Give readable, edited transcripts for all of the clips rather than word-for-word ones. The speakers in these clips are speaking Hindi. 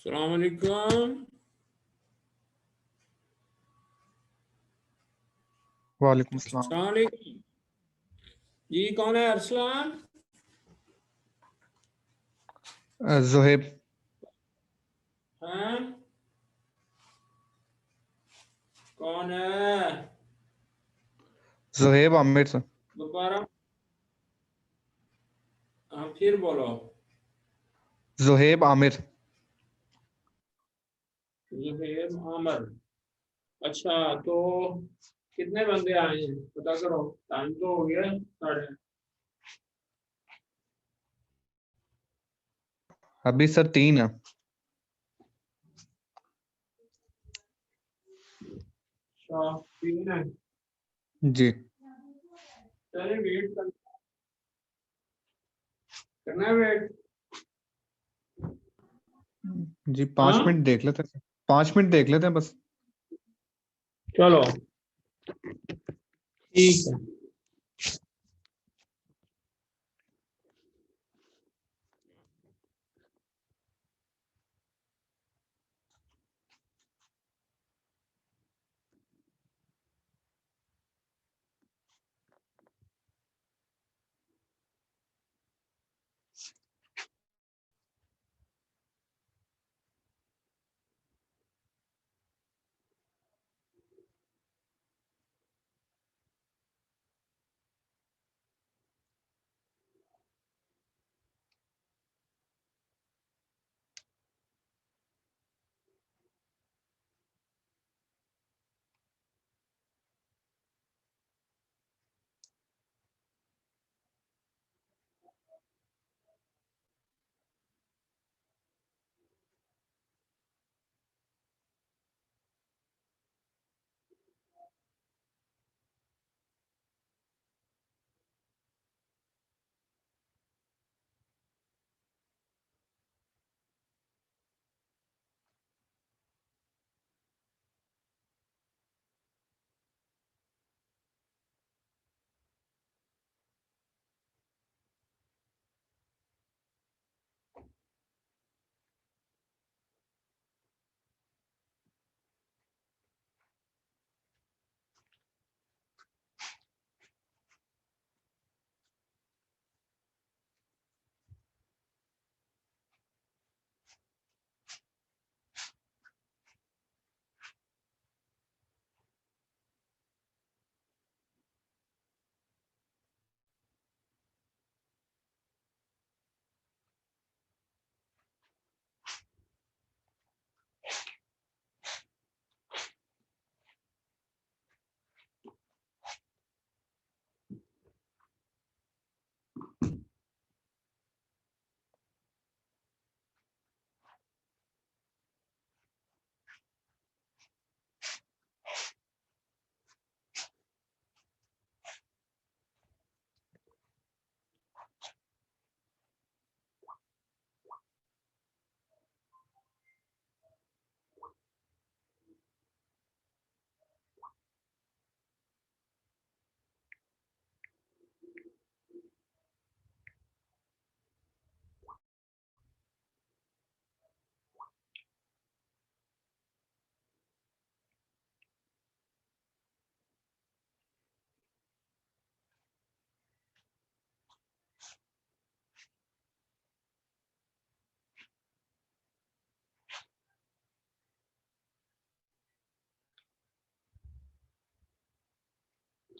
अस्सलाम वालेकुम। वालेकुम सलाम। अस्सलाम वालेकुम जी, कौन है अरसलान? जुहेब। हैं? कौन है? जुहेब आमिर से। दोबारा हाँ, फिर बोलो। जुहेब आमिर। जुहेब आमर। अच्छा, तो कितने बंदे आए हैं पता करो। टाइम तो हो गया साढ़े। अभी सर 3 है। अच्छा, 3 है। जी। चले वेट करना है वेट। जी 5 हाँ, मिनट देख लेते हैं। 5 मिनट देख लेते हैं बस। चलो ठीक है।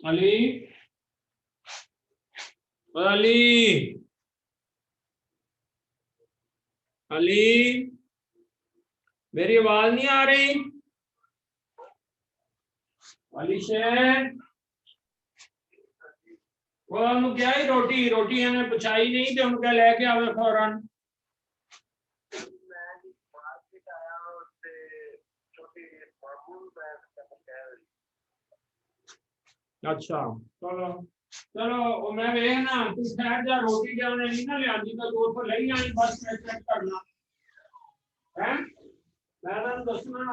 अली, अली, अली, मेरी आवाज नहीं आ रही? अली शेर, वो हम क्या ही रोटी रोटी हमें पचाई नहीं थे, उनका लेके आवे फौरन। अच्छा, चलो चलो, वो मैं वेखना तू ठहर जा, रोटी जो उन्हें नहीं ना लिया तो दो तो ले आई, बस मैं चेक करना है। मैं दसना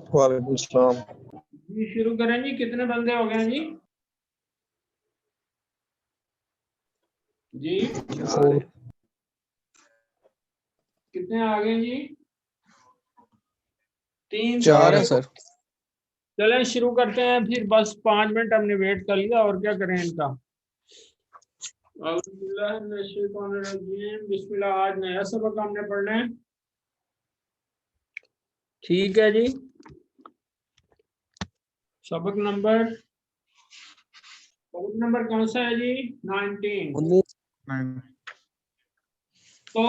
वालेकुम सलाम। जी शुरू करें जी। कितने बंदे हो गए जी? जी और कितने आ गए जी? 3 4 है तो सर। चलें शुरू करते हैं फिर। बस 5 मिनट हमने वेट कर लिया, और क्या करें इनका। बिस्मिल्लाह। आज नया सबक हमने पढ़ना है। ठीक है जी। सबक नंबर कौन सा है जी? 19। 19। तो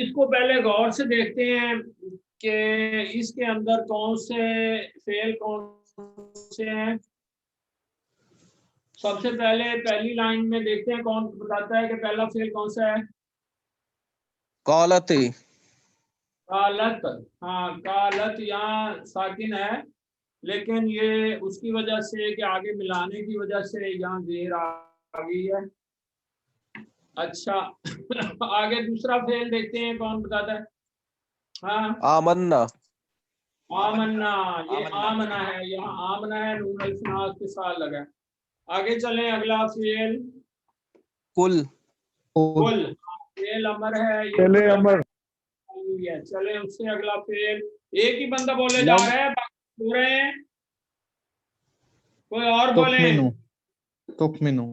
इसको पहले गौर से देखते हैं कि इसके अंदर कौन से फेल कौन से हैं। सबसे पहले पहली लाइन में देखते हैं कौन बताता है कि पहला फेल कौन सा है। कालत। कालत। हाँ कालत यहाँ साकिन है, लेकिन ये उसकी वजह से कि आगे मिलाने की वजह से यहाँ देर आ गई है। अच्छा आगे दूसरा फेल देखते हैं कौन बताता है। हाँ आमन्ना। आमन्ना। ये आमना है, यहाँ आमना है, नून अलिफ नास के साथ लगा है। आगे चलें, अगला फेल कुल। कुल। फेल अमर है, ये पहले कुल अमर। है। चले उससे अगला फेल। एक ही बंदा बोले जा लम। रहा है, बाकी बोल रहे हैं। कोई और बोले। तुकमिनु तुकमिनु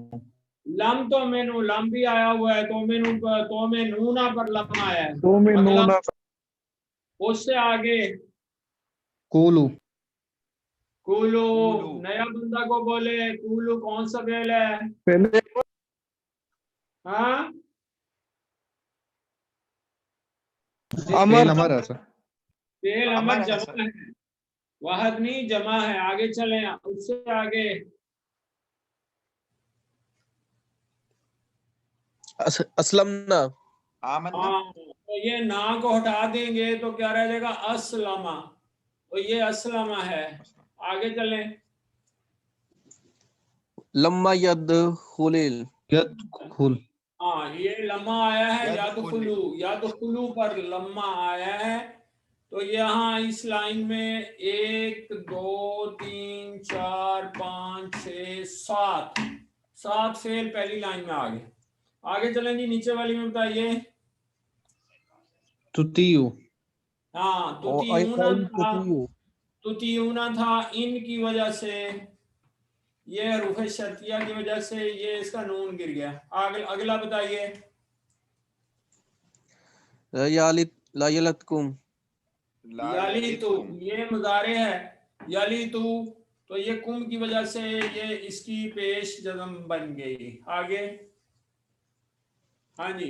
लम तो मेनू, लम भी आया हुआ है। तो मेनू तो में नूना पर लम आया है। तो में अगला नूना। उससे आगे कुलु कूलू। नया बंदा को बोले कूलू, कौन सा फेल है? पहले हाँ फेल अमर। अमर है सर। फेल अमर जमा है, वाहद नहीं जमा है। आगे चलें, उससे आगे असलमना। हाँ। तो ये ना को हटा देंगे तो क्या रह जाएगा? असलमा। तो ये असलमा है। आगे चलें। लम्मा यद खुलिल। यदखुल हाँ ये लम्मा आया है, या तो खुलू पर लम्मा आया है। तो यहाँ इस लाइन में 1 2 3 4 5 6 7 फेल पहली लाइन में आ गए। आगे चलें जी, नीचे वाली में बताइए। तुतियु हाँ तुतियूना था इन की वजह से, ये हरूफ शर्तिया की वजह से ये इसका नून गिर गया। अगला बताइए। लायलतकुम। याली तू, ये मुजारे है। याली तू, तो ये कुम की वजह से ये इसकी पेश जज़म बन गई। आगे हाँ जी।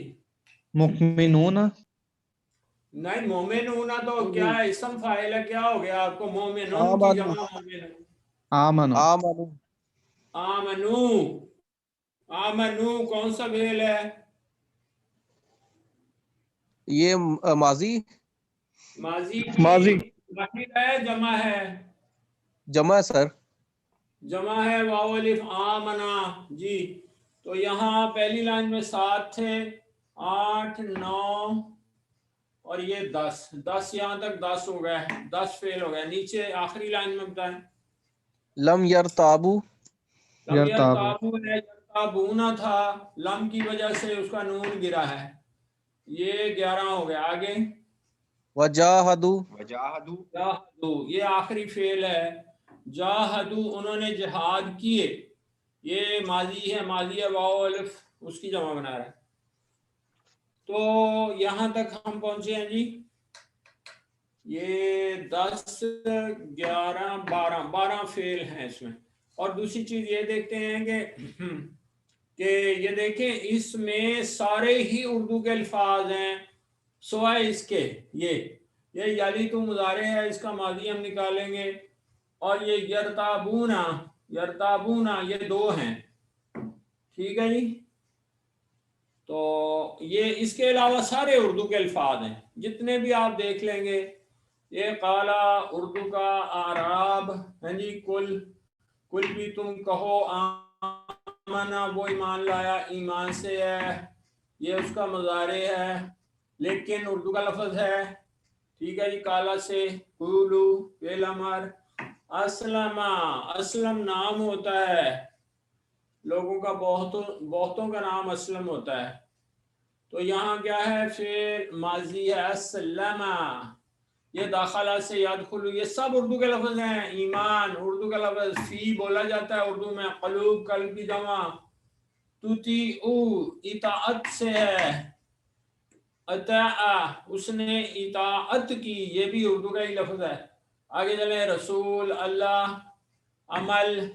मुकमिनून नहीं मोमिनूना तो क्या है? इसम फाइल है। क्या हो गया आपको? मोमिनुन की जमा मोमिन। आमनु आमनु। आमनू, आमनू कौन सा फेल है? ये माजी माजी माजी। की वाहिद है, जमा है? जमा है सर। जमा है, वाव अलिफ आमना जी। तो यहाँ पहली लाइन में 7 थे, 8 9 और ये 10, 10 यहाँ तक 10 हो गए, 10 फेल हो गए। नीचे आखिरी लाइन में बताएं। Lump यरताबू, lump यरताबू। यरताबू है, यरताबूना था, लम की वजह से उसका नून गिरा है, ये 11 हो गया। आगे वजाहदू, वजाहदू, जाहदू, ये आखिरी फेल है। जाहदू उन्होंने जिहाद किए, ये माजी है, माजी है, वाव अलिफ उसकी जमा बना रहा है। तो यहां तक हम पहुंचे हैं जी। ये 10 11 12, 12 फेल हैं इसमें। और दूसरी चीज ये देखते हैं कि ये देखें, इसमें सारे ही उर्दू के अल्फाज हैं सिवाय इसके। ये याली तो मुजारे है, इसका माजी हम निकालेंगे। और ये यरताबूना, यरताबूना ये 2 हैं, ठीक है जी। तो ये इसके अलावा सारे उर्दू के अल्फाज हैं, जितने भी आप देख लेंगे। ये काला उर्दू का आराब है जी, कुल भी तुम कहो आमना, वो ईमान लाया, ईमान से है, ये उसका मुजारे है, लेकिन उर्दू का लफ्ज है, ठीक है जी। काला से कुलू फेल अमर। असलमा, असलम नाम होता है लोगों का, बहुतों का नाम असलम होता है। तो यहाँ क्या है, फिर माजी है असलमा। ये दाखला से यदखुलु, ये सब उर्दू के लफ्ज हैं। ईमान उर्दू का लफ्ज, फी बोला जाता है उर्दू में, कलूब कल्ब की जमा, तुती इताअत से है, अता उसने इताअत की, ये भी उर्दू का ही लफ्ज है। आगे चले, रसूल, अल्लाह, अमल,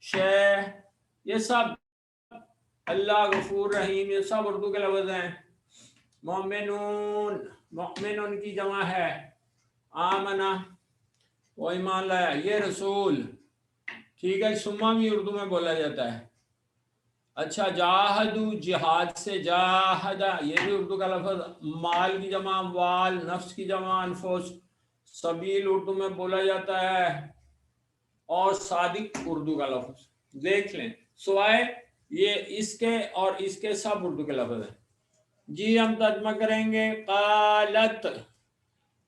शे, ये सब, अल्लाह, गफूर रहीम, ये सब उर्दू के लफ्ज हैं। मोमिनून, मोमिनून की जमा है आमना, वो ईमान लाया, ये रसूल, ठीक है। सुम्मा भी उर्दू में बोला जाता है। अच्छा, जाहदू जिहाद से जाहदा, ये भी उर्दू का लफ्ज। माल की जमा वाल, नफ्स की जमा अनफुस, सबील उर्दू में बोला जाता है। और सादिक उर्दू का लफ्ज, देख लें, सिवाय ये इसके और इसके सब उर्दू के लफ्ज हैं जी। हम तर्जमा करेंगे। कालत,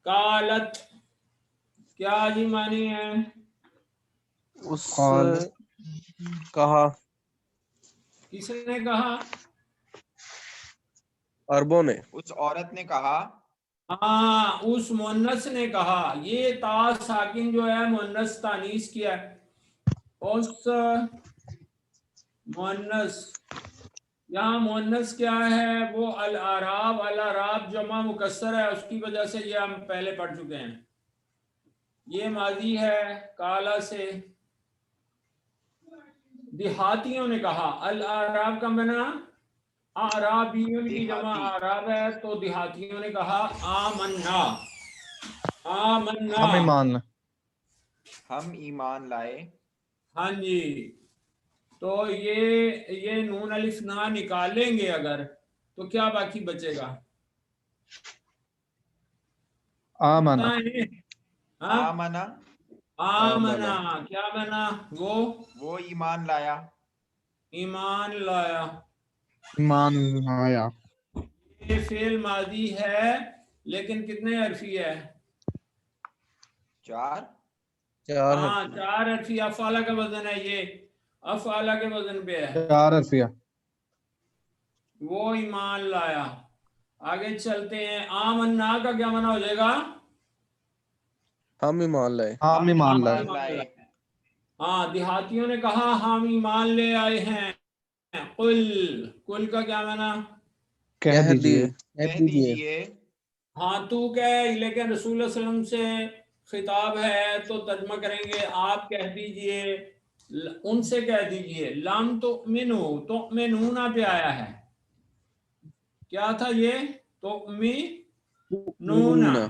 कालत क्या जी मानी है? उस काल। कहा, किसने कहा? अरबों ने। उस औरत ने कहा, हाँ, उस मुन्नस ने कहा। ये ता साकिन जो है मुन्नस तानीस किया है। उस मुन्नस, यहाँ मुन्नस क्या है, वो अल आराब, अल आराब जमा मुकस्सर है, उसकी वजह से ये हम पहले पढ़ चुके हैं। ये माजी है काला से। देहातियों ने कहा, अल आराब का बना आराबियों की जमा देहाती, आराब है, तो देहातियों ने कहा आमन्ना, आमन्ना। हम ईमान लाए। हम ईमान लाए। हाँ जी। तो ये नून अलिफ ना निकालेंगे अगर, तो क्या बाकी बचेगा? आमना। बताएं। हाँ, आमना, आमना आमना, क्या बना? वो ईमान लाया। ईमान लाया। ईमान लाया। ये फेल मादी है, लेकिन कितने हरफी है? 4, 4 हाँ, हरफ। 4 हरफी। अफआला का वजन है ये, अफआला के वजन पे है। 4 अरफिया। वो ईमान लाया। आगे चलते हैं। आमन्ना का क्या माना हो जाएगा? हम ईमान लाए। हम हम ईमान लाए। ईमान लाए। हाँ, देहातियों ने कहा हम ईमान ले आए हैं। कुल, कुल का क्या माना? कह दीजिए। कह दीजिए। हाँ, तू कह, लेकिन रसूल सल्लल्लाहु अलैहि वसल्लम से खिताब है, तो तर्जमा करेंगे आप कह दीजिए, उनसे कह दीजिए। लम तो मिनूना पे आया है, क्या था ये? तो नूना, मिनूना, ये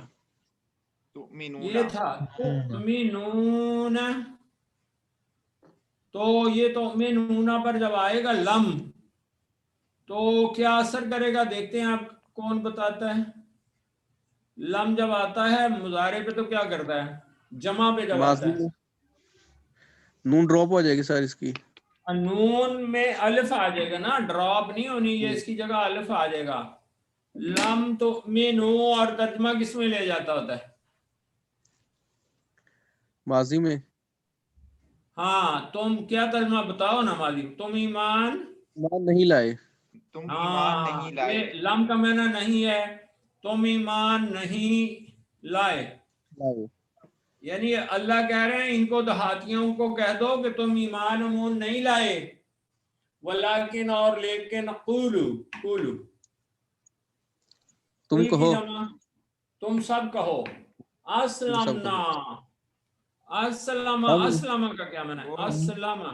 तुमिनूना, था तो मिनूना। तो ये तो में नूना पर जब आएगा लम तो क्या असर करेगा, देखते हैं आप कौन बताता है। लम जब आता है मुजारे पे तो क्या करता है, जमा पे जब आता माजी है। में नून ड्रॉप हो जाएगी सर इसकी। और नून में अलिफ आ जाएगा ना, ड्रॉप नहीं होनी, ये इसकी जगह अलिफ आ जाएगा। लम तो में नो, और तर्जमा किसमें ले जाता होता है? माजी में हाँ, तुम क्या तर्जमा बताओ ना माजी, तुम ईमान। ईमान नहीं लाए। तुम ईमान हाँ, नहीं लाए। ये लम का माना नहीं है, तुम ईमान नहीं लाए। लाए। यानी अल्लाह कह रहे हैं इनको देहातियों को कह दो कि तुम ईमान उमून नहीं लाए, वलाकिन और लेकिन कुलू, कुलू तुम कुल की कहो। जमा, तुम सब कहो तुम सब असलमना। कहो। असलमा, हम असलमा का क्या माना है? वो असलमा,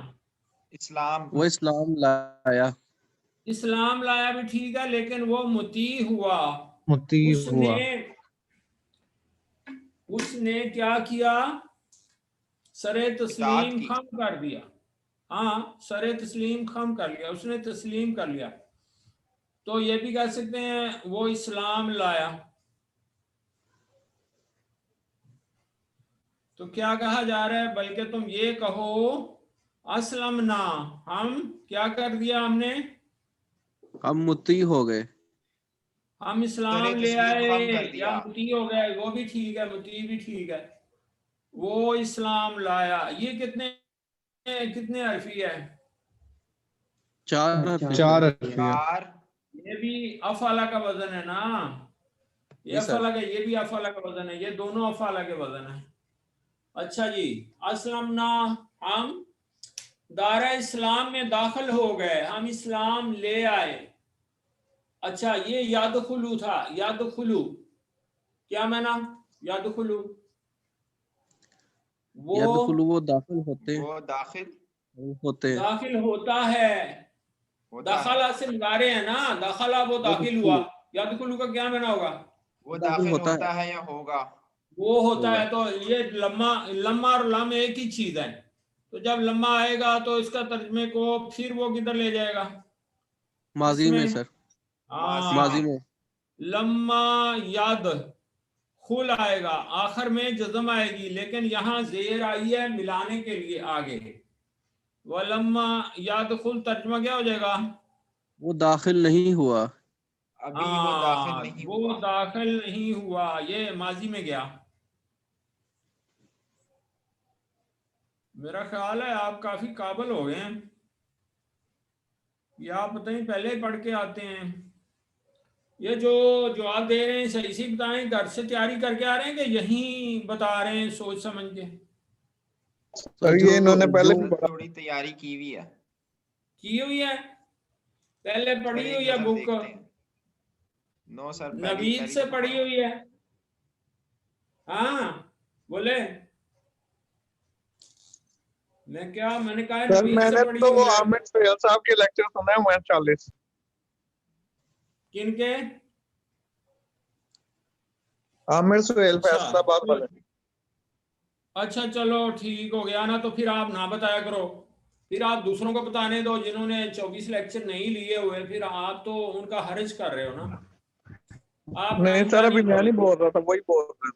इस्लाम वो इस्लाम लाया। इस्लाम लाया भी ठीक है, लेकिन वो मुती हुआ। मुती उसने हुआ। उसने क्या किया, सरे इताअत तस्लीम की। खम कर दिया। हाँ, सरे तस्लीम खम कर लिया, उसने तस्लीम कर लिया। तो ये भी कह सकते हैं वो इस्लाम लाया। तो क्या कहा जा रहा है, बल्कि तुम ये कहो असलम ना, हम क्या कर दिया हमने, हम मुत्ती हो गए। हम सरे इस्लाम ले तस्लीम आए, खम कर या दिया। मुती हो गए, वो भी ठीक है, मुती भी ठीक है। वो इस्लाम लाया, ये कितने कितने हरफी है? चार हरफ है। 4 हरफिया। चार। ये भी अफाला का वजन है ना, ये जी सर। अफाला का, ये भी अफाला का वजन है, ये दोनों अफाला के वजन है। अच्छा जी, असलम ना, हम दारा इस्लाम में दाखिल हो गए, हम इस्लाम ले आए। अच्छा, ये यादखुलू था, यादखुलू क्या माना, यादखुलू वो यदखुलू वो दाखिल होते वो दाखिल होते हैं। दाखिल होता है। होता है। दाखला से मुजारे है ना, दाखला वो दाखिल हुआ। यदखुलू यादखुलू का क्या माना होगा? वो दाखिल दाखिल होता है। होता है या होगा। वो होता होगा। है। तो ये लम्मा, लम्मा और लम एक ही चीज है। तो जब लम्मा आएगा तो इसका तर्जमे को फिर वो किधर ले जाएगा, माजी में इसमें। सर। माजी माजी में। हाँ, में। लम्मा याद खुल आएगा, आखिर में जज्म आएगी, लेकिन यहाँ जेर आई है मिलाने के लिए आगे। वलम्मा याद खुल, तर्जमा क्या हो जाएगा? वो दाखिल नहीं हुआ। अभी वो दाखिल हाँ, नहीं वो हुआ। दाखिल नहीं हुआ, ये माजी में गया। मेरा ख्याल है आप काफी काबिल हो गए हैं, या आप पता नहीं पहले ही पढ़ के आते हैं। ये जो जवाब दे रहे हैं सही से बताएं, घर से तैयारी करके आ रहे हैं कि यहीं बता रहे हैं सोच समझ के? सर सर जो ये इन्होंने पहले जो भी सर पढ़ा। थोड़ी तैयारी की हुई है। की हुई है, पहले सर पढ़ी एक हुई है नजर बुक, देखते हैं। नो सर, पहली नवीद पहली से दफा पढ़ी पढ़ा। हुई है। हाँ, बोले, मैं क्या, मैंने कहा है सर नवीद से मैंने पढ़ी तो हुई है। आमिर सुहेल साहब के लेक्चर सुने हुए हैं 40। किनके? आमिर सुहेल अच्छा, फैसलाबाद वाले। अच्छा चलो ठीक हो गया ना, तो फिर आप ना बताया करो, फिर आप दूसरों को बताने दो जिन्होंने 24 लेक्चर नहीं लिए हुए, फिर आप तो उनका हर्ज कर रहे हो ना। आप नहीं सर नाइंदा अभी नहीं मैं नहीं बोलो, बोल रहा था, वही बोल रहा था।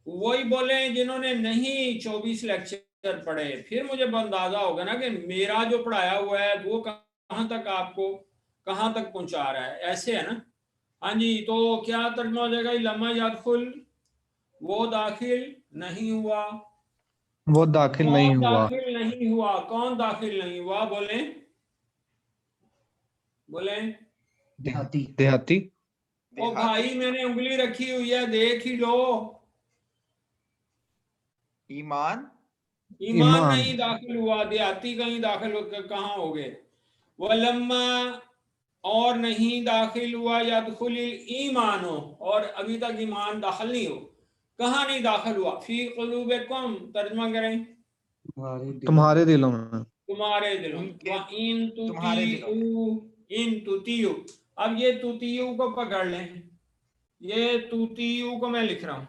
वही बोले जिन्होंने नहीं 24 लेक्चर पढ़े, फिर मुझे अंदाजा होगा ना कि मेरा जो पढ़ाया हुआ है वो कहाँ तक आपको, कहाँ तक पहुंचा रहा है, ऐसे है ना। हाँ जी, तो क्या तर्जुमा हो जाएगा, लम्मा यादखुल, वो दाखिल नहीं हुआ। वो दाखिल नहीं कौन हुआ। दाखिल नहीं हुआ, कौन दाखिल नहीं हुआ, बोले, बोले। देहाती। देहाती। ओ देहाती। भाई, मैंने उंगली रखी हुई है, देख ही लो। ईमान। ईमान ईमान। नहीं दाखिल हुआ, देहाती कहीं दाखिल कहाँ हो गए। वलम्मा, और नहीं दाखिल हुआ, यदखुल ईमान हो, और अभी तक ईमान दाखिल नहीं हो। कहाँ नहीं दाखिल हुआ, फी कुलूबिकुम, तर्जमा करें, तुम्हारे दिलों में। तुम्हारे दिलों में। उनके व इन तुम्हारे दिलों में। तुतीउ, इन तुतीउ, अब ये तुतीउ को पकड़ लें, ये तुतीउ को मैं लिख रहा हूं,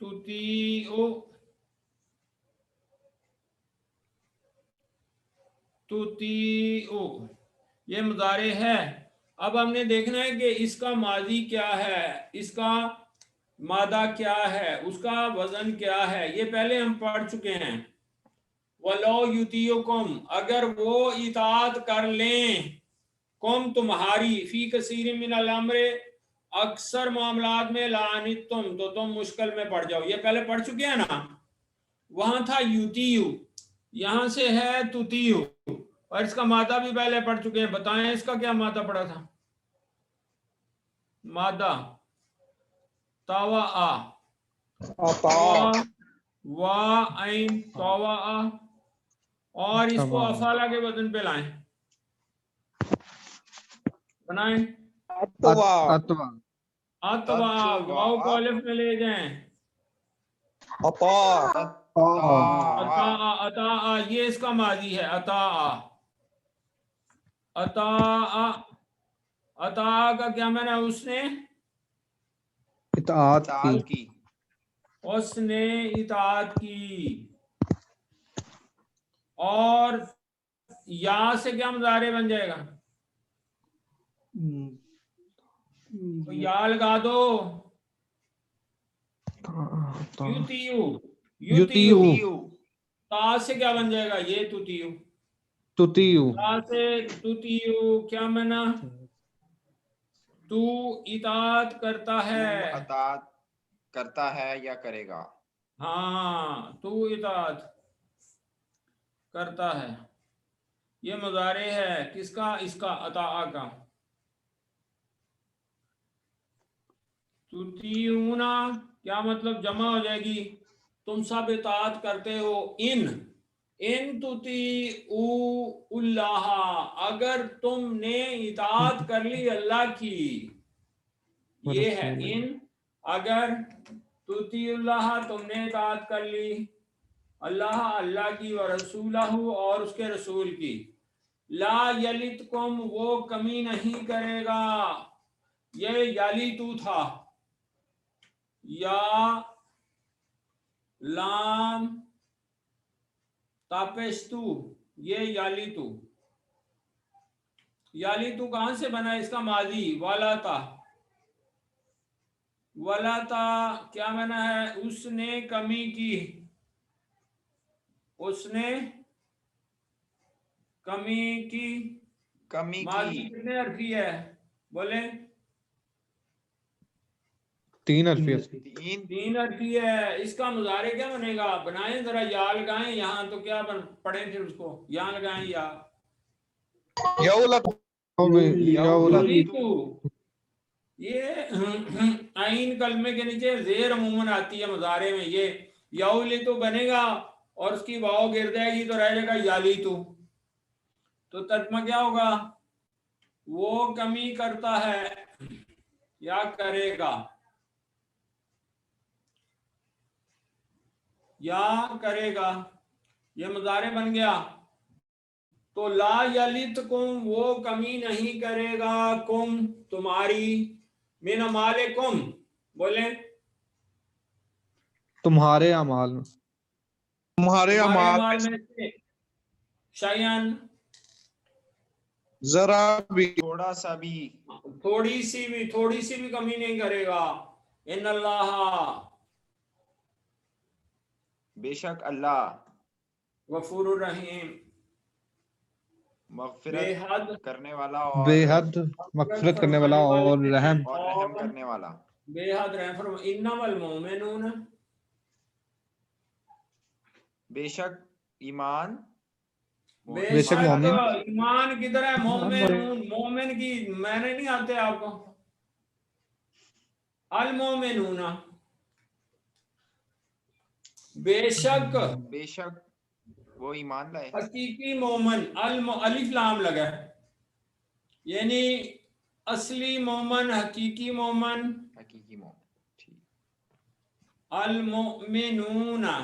तुतीउ, तुतीउ, ये मुजारे है। अब हमने देखना है कि इसका माजी क्या है, इसका मादा क्या है, उसका वजन क्या है, ये पहले हम पढ़ चुके हैं। वलो युतियुकुम, अगर वो इताअत कर लें, कौम तुम्हारी, फी कसीर मिनल अम्र, अक्सर मामलात में, लानितुम, तो तुम मुश्किल में पड़ जाओ। ये पहले पढ़ चुके हैं ना, वहां था युतियु, यहां से है तुतियु, और इसका मादा भी पहले पढ़ चुके हैं। बताएं इसका क्या मादा पढ़ा था? मादा तावा आ, वा ऐन तावा आ, और इसको अफाला के वजन पे लाएं, बनाएं। अतवा अतवा, वाव को अलिफ में ले जाएं। अता, अता, ये इसका माजी है, अता। अता, अता का क्या माना? उसने इताअत की। उसने इताअत की। और या से क्या मुजारे बन जाएगा? तो या लगा दो। युतियु, युतियु। ता से क्या बन जाएगा? ये तुतियु। तुतियु। ता से तुतियु क्या माना? तू इताअत करता है। अतात करता है या करेगा। हाँ, तू इताअत करता है। ये मुजारे है किसका? इसका, अता का। तुतियूना क्या मतलब? जमा हो जाएगी, तुम सब इताअत करते हो। इन तुती उल्लाह, अगर तुमने इताअत कर ली अल्लाह की। ये है इन, अगर तुतीउल्लाह, तुमने इताअत कर ली अल्लाह, अल्लाह की, व रसूलहू, और उसके रसूल की। ला यलितकुम, वो कमी नहीं करेगा। ये यालितू था, या लाम तापेस्तु, ये यालितू। यालितू कहां से बना? इसका माजी वाला था। वाला था क्या बना है? उसने कमी की, उसने कमी की। कमी माजी की। कितने हरफी है? बोले 3 हरफी। 3 हरफी है। इसका मुजारे क्या बनेगा? बनाएं जरा, या लगाएं यहाँ, तो क्या पढ़े फिर उसको, यहाँ लगाएं या। ये आइन कलमे के नीचे जेर अमूमन आती है मुजारे में। ये यौली तो बनेगा और उसकी वाव गिर जाएगी तो रह जाएगा याली तो तर्जमा क्या होगा? वो कमी करता है या करेगा, या करेगा। ये मुजारे बन गया। तो ला यलित कुम, वो कमी नहीं करेगा, कुम तुम्हारी, मिन अमाले कुम, बोले तुम्हारे अमाल में। तुम्हारे अमाल में से, शयन, जरा भी, थोड़ा सा भी। थोड़ी सी भी कमी नहीं करेगा। इन्नल्लाह, बेशक अल्लाह, गफूरुर रहीम, मगफिरत बेहद करने वाला और बेहद मगफिरत करने वाला और रहम करने वाला। बेहद रहम। इन्नमल मोमिनून, बेशक ईमान, बेशक मोमिन। ईमान किधर है? मोमिनून, मोमिन की मैंने नहीं आते आपको। अल मोमिनूना, बेशक, बेशक वो ईमान लाए। हकीकी मोमन, अलिफ लाम लगा है, यानी असली मोमन, हकीकी मोमन। हकीकी मोमिन, ठीक। अल मोमिनूना,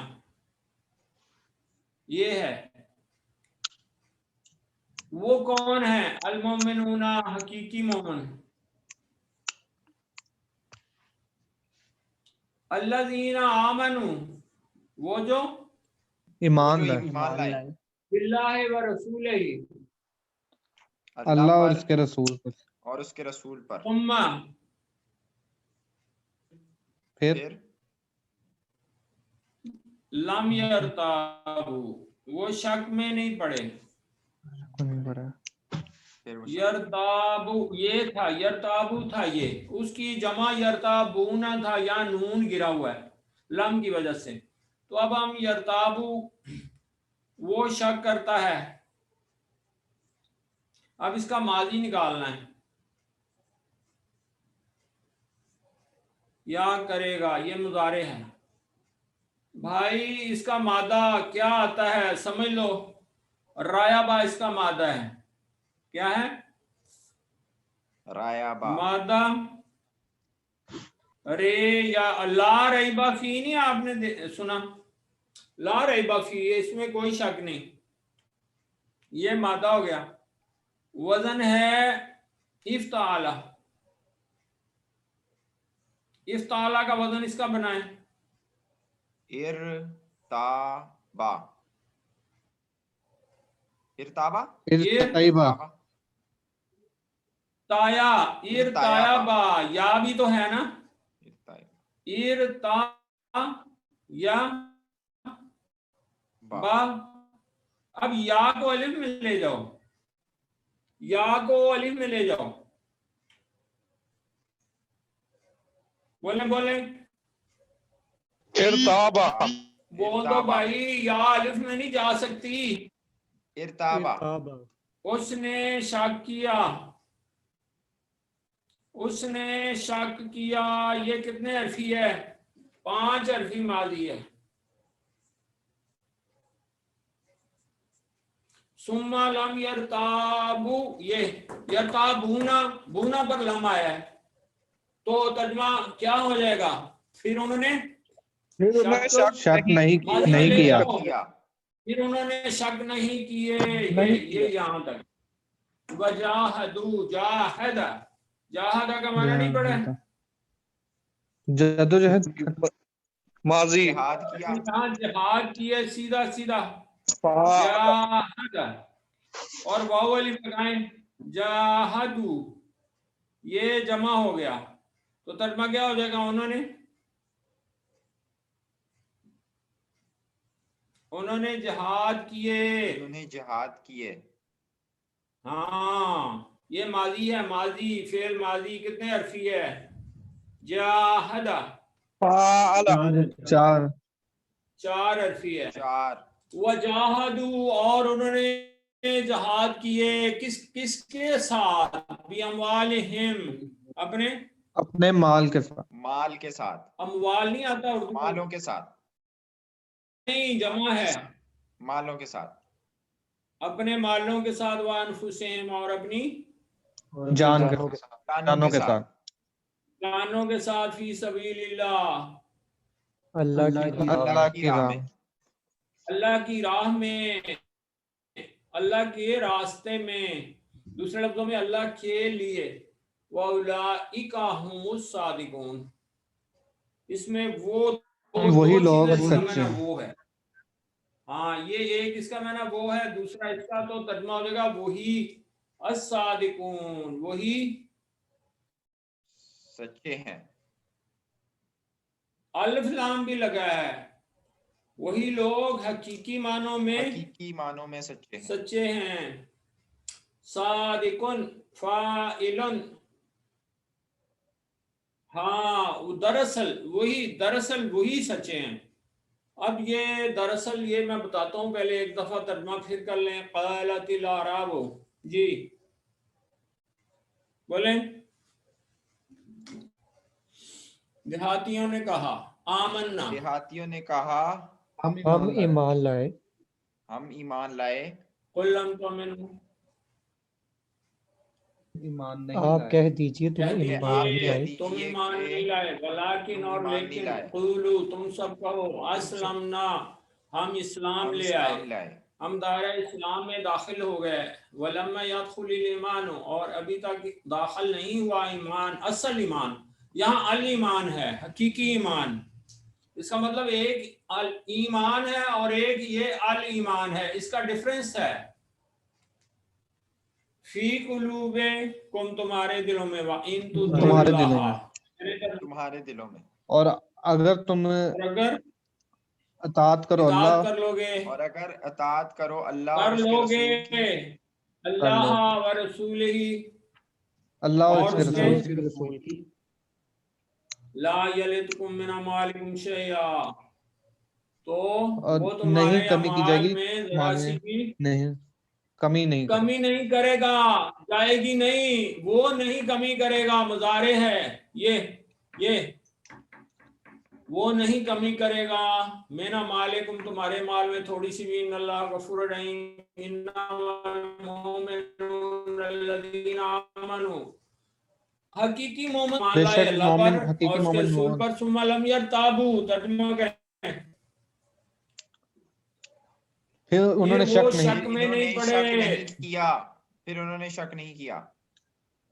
ये है। वो कौन है? अल मोमिनूना, हकीकी मोमन। अल्लज़ीना आमनू, वो जो ईमान जो लाए। ईमान लाए। बिल्लाहि व रसूलिही, अल्लाह और पर उसके रसूल पर। और उसके रसूल पर। उम्मा फिर फिर लम यरताबू, वो शक में नहीं पड़े। नहीं पड़ा। फिर वो यरताबू ये था, यरताबू था ये, उसकी जमा यरताबूना था, यहाँ नून गिरा हुआ है लम की वजह से। तो अब हम यरताबू, वो शक करता है। अब इसका माजी निकालना है, या करेगा, ये मुजारे है भाई। इसका मादा क्या आता है समझ लो, रायाबा इसका मादा है। क्या है रायाबा। मादा? अरे या ला रईबा फी नहीं आपने सुना? ला रईबा फी, इसमें कोई शक नहीं, ये मादा हो गया। वजन है इफ्ताला, इफ्ताला का वजन इसका बनाए इरताबा। इरताबा। इर्तइबा। ताया, इर ताया बा, या भी तो है ना, इर ता या बा। अब या को अलिफ में ले जाओ, या को अलिफ में ले जाओ, बोले बोले इरताबा। बोल दो भाई, या अलिफ में नहीं जा सकती। इरताबा। उसने शक किया, उसने शक किया, ये कितने हरफी है? 5 हरफी मादी है। सुम्मा लम यरताबू, ये यरताबूना, बूना पर लम आया है, तो तर्जमा क्या हो जाएगा? फिर उन्होंने शक नहीं किया। फिर उन्होंने शक नहीं किए, ये यहां तक। वजाहदू, जाहदा, जाहदा का माना नहीं पड़ा? जदोजहद माजी। जिहाद किया। जिहाद किए, सीधा सीधा जाहदा, और वाव अलिफ लगाएं, जाहदू, ये जमा हो गया, तो तर्जमा क्या हो जाएगा? उन्होंने जिहाद किए। उन्होंने जिहाद किए। हाँ, ये माजी है, माजी फेल माजी कितने हरफी है? जाहदा, चार 4 हरफी है। 4। वजाहदू, और उन्होंने जिहाद किए, किसके साथ? बिअमवालिहिम, अपने माल के साथ। माल के साथ। अमवाल नहीं आता उर्दू में? मालों के साथ। नहीं, जमा है, मालों के साथ। अपने मालों के साथ, व अनफुसिहिम, और अपनी जानों के साथ। जानों के साथ, फी सबीलिल्लाह, अल्लाह की राह। अल्लाह की राह में, अल्लाह के रास्ते में, दूसरे लफ्जों में अल्लाह के लिए। वउलाइका हुमुस सादिकून, इसमें वही दो लोग चीजें, इसका सच्चे माना हैं। वो है। हाँ, ये एक इसका माना वो है, दूसरा इसका तो तर्जुमा हो जाएगा वही अस्सादिकून, वही सच्चे हैं। अलिफ लाम भी लगा है, वही लोग हकीकी मानों में, हकीकी मानों में सच्चे हैं। सादिकुन फाइलुन, हाँ दरअसल वही सच्चे हैं। अब ये दरअसल, ये मैं बताता हूँ, पहले एक दफा तर्जुमा फिर कर लें। क़ालतिल अराबु, जी बोलें। देहातियों ने कहा, आमन्ना, देहातियों ने कहा, हम ईमान लाए। हम ईमान लाए। कुल्लम तुमिनु, ईमान नहीं आप कह दीजिए तुम कह ईमान नहीं दीजिए लाए। तुम ईमान नहीं लाए। वलाकिन, तुम और ईमान नहीं लेकिन, लाए। कुलू, तुम सब कहो, अस्लमना, हम इस्लाम ले आए, हम दायरा इस्लाम में दाखिल हो गए। वलम्मा यदखुलिल ईमान, और अभी तक दाखिल नहीं हुआ ईमान, असल ईमान, यहाँ अल ईमान है, हकीकी ईमान। इसका मतलब एक अल ईमान है और एक ये अल ईमान है, इसका डिफरेंस है। फी कुलूबे कुम तुम्हारे दिलों में, व इन तुम्हारे दिलों में, तुम्हारे दिलों में, और अगर तुम और अगर अतात करो इताअत अल्लाह, कर लोगे, और अगर अतात करो अल्लाह और कर उसके लोगे रसूल की, अल्लाह लो व रसूल ही, अल्लाह और और इसके उसके रसूल की, ला यलितकुम मिन अमालिकुम शैया, तो और वो नहीं तुम्हारे कमी की अमाल जाएगी में जरा माल सी में, भी नहीं कमी नहीं करेगी। कमी नहीं करेगा, जाएगी नहीं, वो नहीं कमी करेगा, मुजारे है ये वो नहीं कमी करेगा। मेना मालिकुम तुम्हारे माल में थोड़ी सी भी, इन्नल्लाह गफूर रहीम, इन्नमल मुमिनून अल्लज़ीना आमनू, हकीकी मोमिन मान लाए बेशक अल्लाह पर मोमिन, और हकीकी उसके मोमिन रसूल मोहन, पर, सुम्मा लम यरताबू, तर्जुमा करें, फिर फिर उन्होंने वो शक नहीं, शक फिर में नहीं इन्होंने शक पड़े, नहीं किया, फिर उन्होंने शक नहीं किया,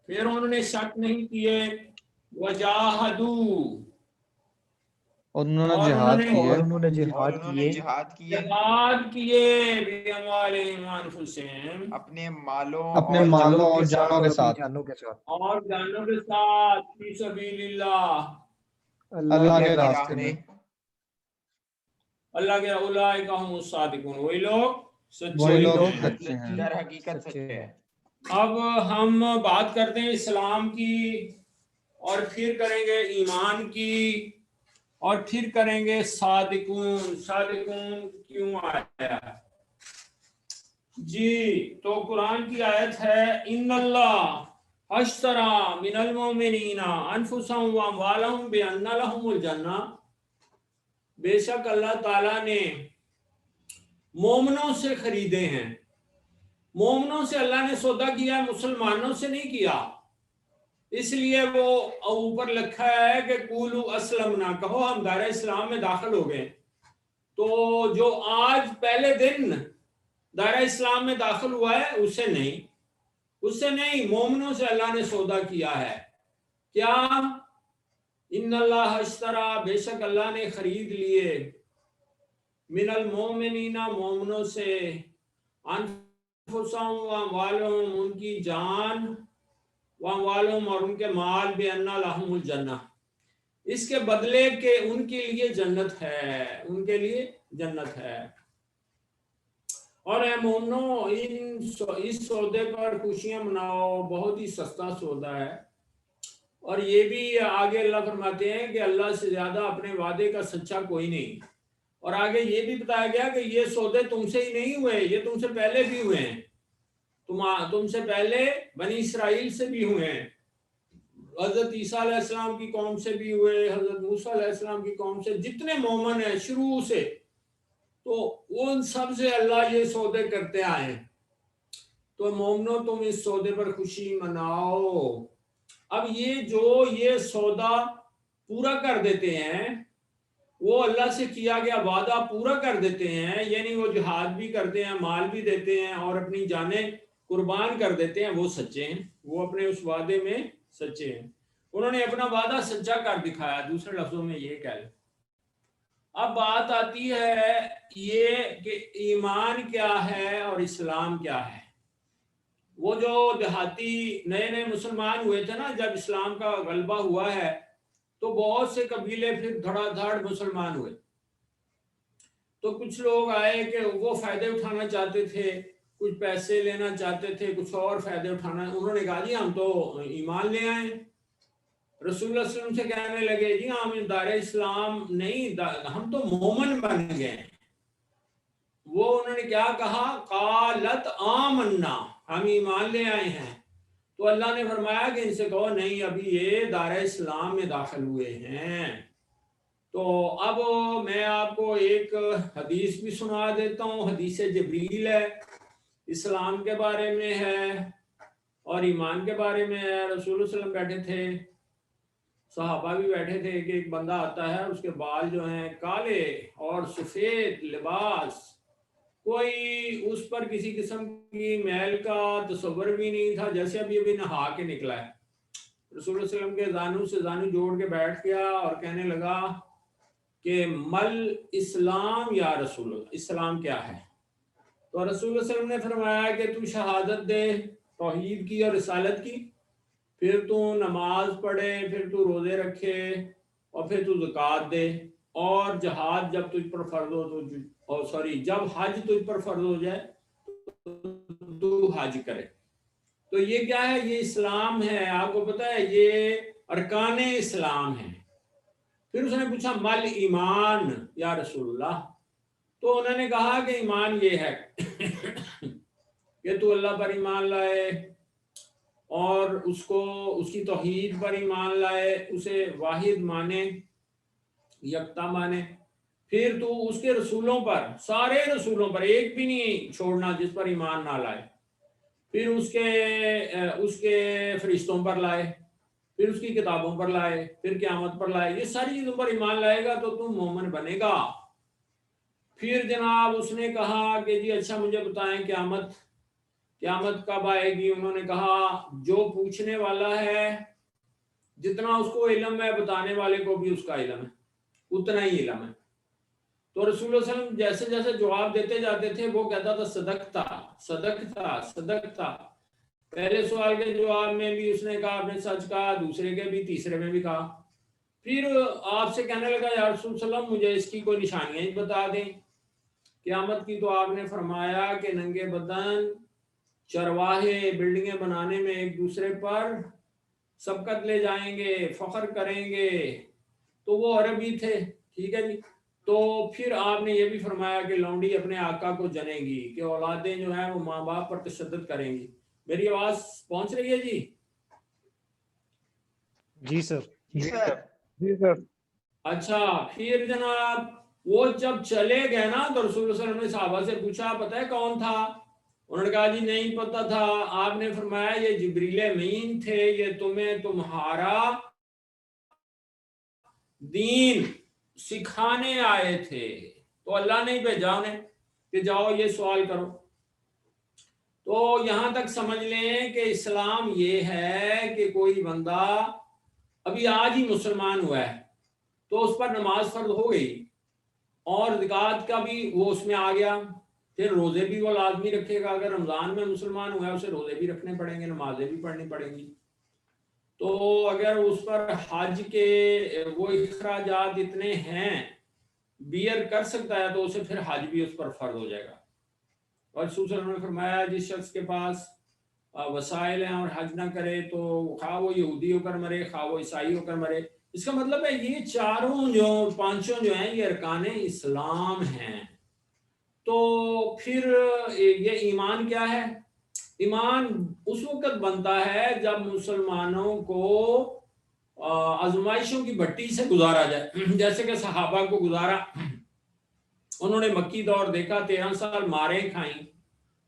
फिर उन्होंने शक नहीं किए, वजाहदू, और उन्होंने और जिहाद उन्होंने किए, और उन्होंने जिहाद किए जिहाद किए बिअमवालिहिम व अनफुसिहिम, अपने मालों अपने और मालों जानों और के जानों के साथ, साथ और जानों के साथ, फी सबीलिल्लाह, अल्लाह अल्लाह के की रास्ते राह में। में। अल्लाह के, उलाइका हुमुस सादिकून, वही लोग सच्चे वही लोग हैं। सच्चे हैं। दर हकीकत सच्चे हैं। अब हम बात करते हैं इस्लाम की, और फिर करेंगे ईमान की, और फिर करेंगे सादिकून। सादिकून क्यों आया जी? तो कुरान की आयत है, इन्नल्लाह अश्तरा मिनल मोमिनीना अनफुसहुम व अमवालहुम बिअन्ना लहुमुल जन्नह, बेशक अल्लाह ताला ने मोमिनों से खरीदे हैं। मोमिनों से अल्लाह ने सौदा किया, मुसलमानों से नहीं किया। इसलिए वो ऊपर लिखा है कि कुलू असलम, ना कहो हम दायरा इस्लाम में दाखिल हो गए। तो जो आज पहले दिन दायरा इस्लाम में दाखिल हुआ है उससे नहीं, मोमिनों से अल्लाह ने सौदा किया है। क्या? इन्नल्लाह अश्तरा, बेशक अल्लाह ने खरीद लिए, मिनल मोमिनीना, मोमिनों से, अनफुसहुम व अमवालहुम, उनकी जान, व अमवालहुम, और उनके माल, बिअन्ना लहुमुल जन्नह, इसके बदले के उनके लिए जन्नत है, उनके लिए जन्नत है। और मोमनो, इस सौदे पर खुशियां मनाओ, बहुत ही सस्ता सौदा है। और ये भी आगे अल्लाह फरमाते हैं कि अल्लाह से ज्यादा अपने वादे का सच्चा कोई नहीं। और आगे ये भी बताया गया कि ये सौदे तुमसे ही नहीं हुए, ये तुमसे पहले भी हुए हैं, तुमसे पहले बनी इसराइल से भी हुए हैं, हजरत ईसा अलैहिस्सलाम की कौम से भी हुए, हजरत मूसा अलैहिस्सलाम की कौम से, जितने मोमन हैं शुरू से, तो उन सब से अल्लाह ये सौदे करते आए हैं। तो मोमनो, तुम इस सौदे पर खुशी मनाओ। अब ये सौदा पूरा कर देते हैं, वो अल्लाह से किया गया वादा पूरा कर देते हैं, यानी वो जिहाद भी करते हैं, माल भी देते हैं और अपनी जानें कुर्बान कर देते हैं, वो सच्चे हैं, वो अपने उस वादे में सच्चे हैं। उन्होंने अपना वादा सच्चा कर दिखाया, दूसरे लफ्जों में ये कह लें। अब बात आती है ये कि ईमान क्या है और इस्लाम क्या है। वो जो देहाती नए नए मुसलमान हुए थे ना, जब इस्लाम का गलबा हुआ है, तो बहुत से कबीले फिर धड़ाधड़ मुसलमान हुए। तो कुछ लोग आए कि वो फायदे उठाना चाहते थे, कुछ पैसे लेना चाहते थे, कुछ और फायदे उठाना। उन्होंने कहा जी हम तो ईमान ले आए। रसूलुल्लाह सल्लल्लाहु अलैहि वसल्लम से कहने लगे, जी हम दायरे इस्लाम नहीं, हम तो मोमन बन गए। वो उन्होंने क्या कहा, कालत आमन्ना, हम ईमान ले आए हैं। तो अल्लाह ने फरमाया कि इनसे कहो नहीं, अभी ये दायरा इस्लाम में दाखिल हुए हैं। तो अब मैं आपको एक हदीस भी सुना देता हूँ। हदीस जिब्रील है, इस्लाम के बारे में है और ईमान के बारे में है। रसूलुल्लाह सल्लल्लाहु अलैहि वसल्लम बैठे थे, सहाबा भी बैठे थे कि एक बंदा आता है, उसके बाल जो हैं काले और सफ़ेद लिबास, कोई उस पर किसी किस्म की मैल का तस्वर भी नहीं था, जैसे अभी अभी नहा के निकला है। रसूलुल्लाह सल्लल्लाहु अलैहि वसल्लम के जानू से जानू जोड़ के बैठ गया और कहने लगा, कि मल इस्लाम या रसूल, इस्लाम क्या है। तो रसूल सल्लल्लाहु अलैहि वसल्लम ने फरमाया कि तू शहादत दे तौहीद की और रिसालत की, फिर तू नमाज पढ़े, फिर तू रोजे रखे, और फिर तू ज़कात दे, और जहाद जब तुझ पर फर्ज हो तो, और सॉरी, जब हज तुझ पर फर्ज हो जाए तो तू हज करे। तो ये क्या है, ये इस्लाम है। आपको पता है ये अरकाने इस्लाम है। फिर उसने पूछा मल ईमान या रसूलुल्लाह, तो उन्होंने कहा कि ईमान ये है कि तू अल्लाह पर ईमान लाए और उसको, उसकी तौहीद पर ईमान लाए, उसे वाहिद माने, यकता माने, फिर तू उसके रसूलों पर, सारे रसूलों पर एक भी नहीं छोड़ना जिस पर ईमान ना लाए, फिर उसके उसके फरिश्तों पर लाए, फिर उसकी किताबों पर लाए, फिर क़यामत पर लाए, ये सारी चीजों पर ईमान लाएगा तो तुम मोमिन बनेगा। फिर जनाब उसने कहा कि जी अच्छा मुझे बताएं क़यामत, क़यामत कब आएगी। उन्होंने कहा जो पूछने वाला है जितना उसको इल्म है, बताने वाले को भी उसका इल्म है, उतना ही इल्म है। तो रसूल सल्लल्लाहु अलैहि वसल्लम जैसे जैसे जवाब देते जाते थे वो कहता था सदकता सदकता सदकता। पहले सवाल के जवाब में भी उसने कहा आपने सच कहा, दूसरे के भी, तीसरे में भी कहा। फिर आपसे कहने लगा या रसूल सल्लल्लाहु अलैहि वसल्लम मुझे इसकी कोई निशानियां ही बता दें क़यामत की। तो आपने फरमाया कि नंगे बदन चरवाहे बिल्डिंगें बनाने में एक दूसरे पर सबकत ले जाएंगे, फख्र करेंगे। तो वो अरबी थे, ठीक है जी। तो फिर आपने ये भी फरमाया कि लौंडी अपने आका को जनेगी, कि औलादें जो है वो माँ बाप पर तशद्दुद करेंगी। मेरी आवाज पहुंच रही है जी? जी सर। जी सर। जी सर। अच्छा, फिर जनाब वो जब चले गए ना तो रसूल सल्लल्लाहु अलैहि वसल्लम ने सहाबा से पूछा पता है कौन था। उन्होंने कहा जी नहीं पता था। आपने फरमाया ये जिब्रील अमीन थे, ये तुम्हें तुम्हारा दीन सिखाने आए थे। तो अल्लाह ने ही भेजा उन्हें कि जाओ ये सवाल करो। तो यहां तक समझ लें कि इस्लाम ये है कि कोई बंदा अभी आज ही मुसलमान हुआ है तो उस पर नमाज फर्ज हो गई, और ज़कात का भी वो उसमें आ गया, फिर रोजे भी वो लाजमी रखेगा। अगर रमजान में मुसलमान हुआ है उसे रोजे भी रखने पड़ेंगे, नमाजें भी पढ़नी पड़ेंगी। तो अगर उस पर हज के वो इखराजात इतने हैं, बियर कर सकता है, तो उसे फिर हज भी उस पर फर्ज हो जाएगा। और रसूल सल्लल्लाहु अलैहि वसल्लम ने फरमाया जिस शख्स के पास वसाइल हैं और हज ना करे तो खा वो यहूदी होकर मरे, खा वो ईसाई होकर मरे। इसका मतलब है ये चारों जो पांचों जो हैं ये अरकाने इस्लाम हैं। तो फिर ये ईमान क्या है? ईमान उस वक्त बनता है जब मुसलमानों को आजमाइशों की भट्टी से गुजारा जाए, जैसे कि सहाबा को गुजारा। उन्होंने मक्की दौर देखा, 13 साल मारे खाई,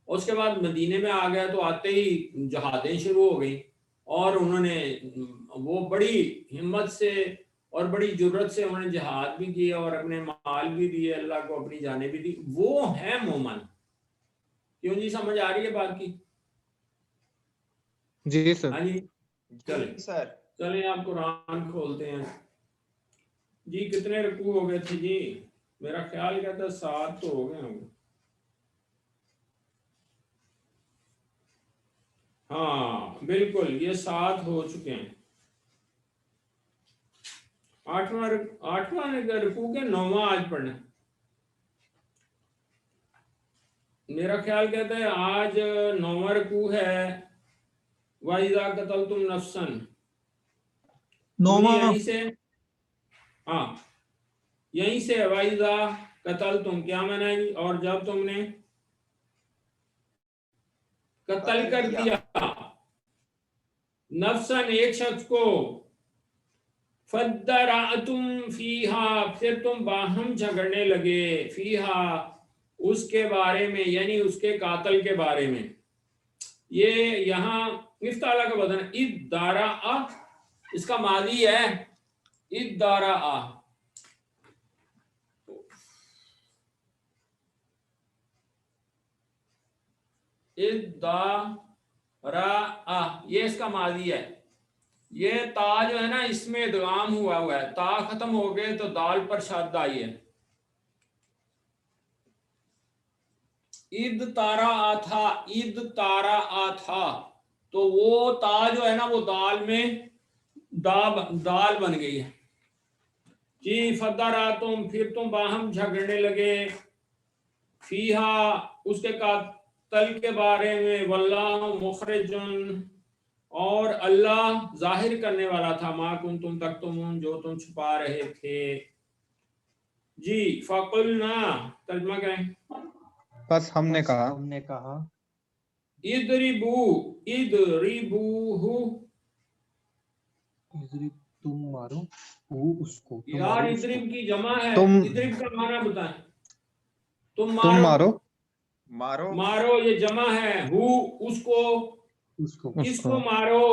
उसके बाद मदीने में आ गए तो आते ही जहादें शुरू हो गई, और उन्होंने वो बड़ी हिम्मत से और बड़ी जुर्रत से उन्होंने जिहाद भी किया और अपने माल भी दिए, अल्लाह को अपनी जाने भी दी। वो है मोमन। क्यों जी, समझ आ रही है बात की? जी सर। हाँ जी, चले जी सर। चले आप कुरान खोलते हैं जी। कितने रुकू हो गए थे जी? मेरा ख्याल कहता है 7 तो हो गए होंगे। हाँ बिल्कुल, ये 7 हो चुके हैं। 8वां रुकू के 9वां आज पढ़ना। मेरा ख्याल कहता है आज 9वां रुकू है, वाइजा कतल तुम नफ्सन। यहीं से, हाँ यहीं से वाइजा कतल तुम क्या माना है? और जब तुमने कत्ल कर दिया नफ्सन एक शख्स को, फद्दरातुम फीहा फिर तुम बाहम झगड़ने लगे, फीहा उसके बारे में, यानी उसके कातल के बारे में। ये यहाँ इफ्ताला का वजन इद्दारा आ, इसका मादी है इद्दारा आ। इद्दारा आ ये इसका मादी है। ये ता जो है ना इसमें इदगाम हुआ है, ता खत्म हो गए तो दाल पर शद आई है। ईद तारा आ था, ईद तारा आ था, तो वो ता जो है ना वो दाल में दाल बन गई है जी। फदरा तुम, फिर तुम बाहम झगड़ने लगे, फीहा उसके कातल के बारे में, वल्लाहु मुखरिजुन और अल्लाह जाहिर करने वाला था, मा कुंतुम तक्तुमून जो तुम छुपा रहे थे जी। फकुलना तर्जुमा करें। बस हमने कहा इदरिबू, इदरिबूहु, तुम मारो वो उसको, तुम यार मारो इदरिब उसको। की जमा है, तुम इदरिब का माना बताएं। तुम तुम मारो, मारो मारो ये जमा है, हु उसको, उसको किसको मारो,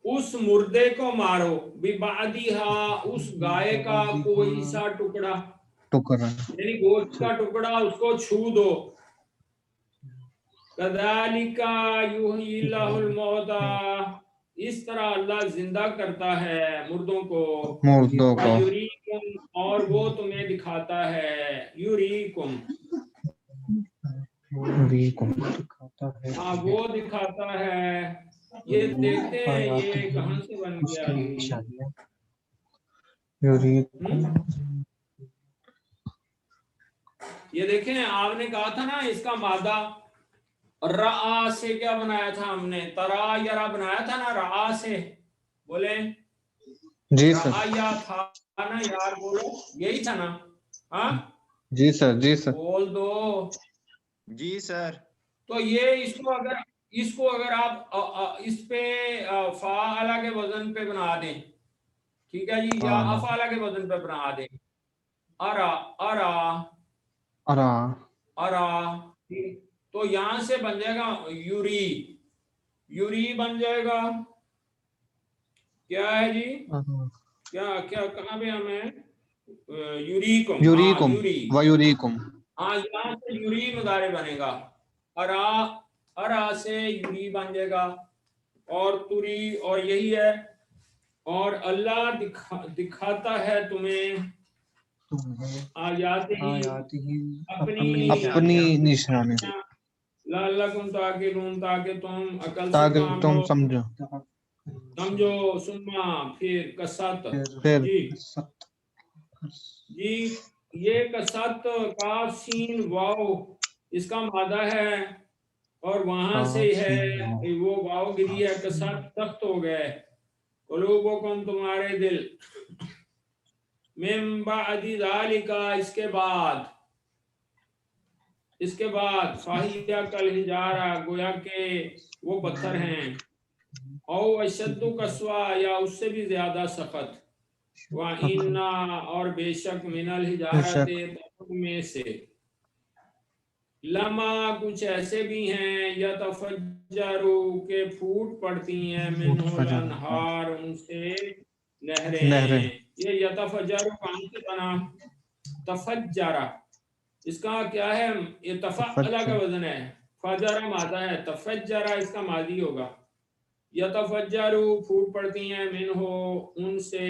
उस मुर्दे को मारो, बिबादिहा उस गाय का कोई सा टुकड़ा, टुकड़ा। यानी गोश्त का टुकड़ा, उसको छू दो। कदालिका युहील्लाहुल मौता, इस तरह अल्लाह जिंदा करता है मुर्दों को, मुर्दों को, युरीकुम और वो तुम्हें दिखाता है, युरीकुम दिखाता है, हाँ वो दिखाता है। ये देखते हैं ये कहां से बन गया उसकी ये। निशानियां। ये देखें, आपने कहा था ना इसका मादा रा से क्या बनाया था हमने, तरा यरा बनाया था ना रा से, बोले जी रा सर, या था ना यार, बोलो यही था ना। हाँ जी सर, जी सर। बोल दो। जी सर। तो ये इसको अगर आप इस पे फाअला के वजन पे बना दें, ठीक है जी, या हाँ, अफाला के वजन पे बना दें, अरा अरा अरा, अरा, ठीक, तो यहां से बन जाएगा यूरी, यूरी बन जाएगा। क्या है जी, क्या क्या कहाँ पे हमें यूरीकुम, हाँ यूरीकुम यूरी, वयूरीकुम। हाँ यहाँ से यूरी मुदारे बनेगा, अरा, अरा से यूरी बन जाएगा, और तुरी और यही है, और अल्लाह दिखाता है तुम्हें आयाती अपनी निशानी, लअल्लकुम ताकिलून ताकि तुम अकल से ताकि काम तुम लो, समझो। समझो। सुम्मा फिर कसत फिर जी, जी ये कसत काफ सीन वाव इसका मादा है, और वहां से है वो वाव गिरी है, कसत सख्त हो गए, कुलूबुकुम तुम्हारे दिल, मिन बादी ज़ालिका इसके बाद फाहिया कल हिजारा गोया के वो पत्थर हैं, औ अशद्दु कसवा या उससे भी ज्यादा सख्त, व इन्ना और बेशक मिनल हिजारते में से, लमा कुछ ऐसे भी हैं यतफज्जरु के फूट पड़ती हैं, मिनहुल अनहार उनसे नहरें। ये यतफज्जरु कहाँ से बना, तफज्जरा, इसका क्या है, ये तफअला का वजन है, फजरा मादा है, तफज्जरा इसका मादी होगा। यतफज्जरु फूट पड़ती हैं, मिनहो उनसे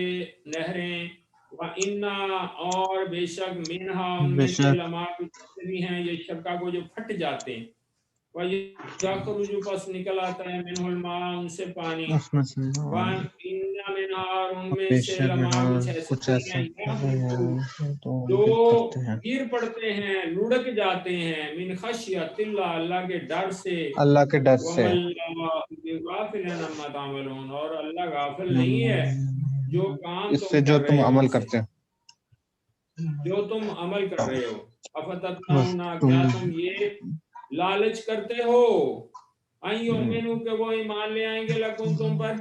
नहरें, व इन्ना और बेशक मिनहा उनमें से, लमा कुछ भी हैं ये शक्का को जो फट जाते हैं, व यखरुजु पस निकल आता है, मिनहुल मा उनसे पानी, व इन्ना मिनहा और उनमें से, लमा कुछ ऐसे हैं जो गिर पड़ते हैं, लुढ़क जाते हैं, मिन खशियतिल्लाह अल्लाह के डर से, अल्लाह के डर से, और अल्लाह गाफिल नहीं है जो काम तुम इससे जो कर तुम रहे हो अमल उनसे, करते हो। जो तुम अमल कर रहे हो। अफततमाउना क्या तुम ये लालच करते हो, अय्युमिनु के वो ईमान ले आएंगे लकुम तुम पर,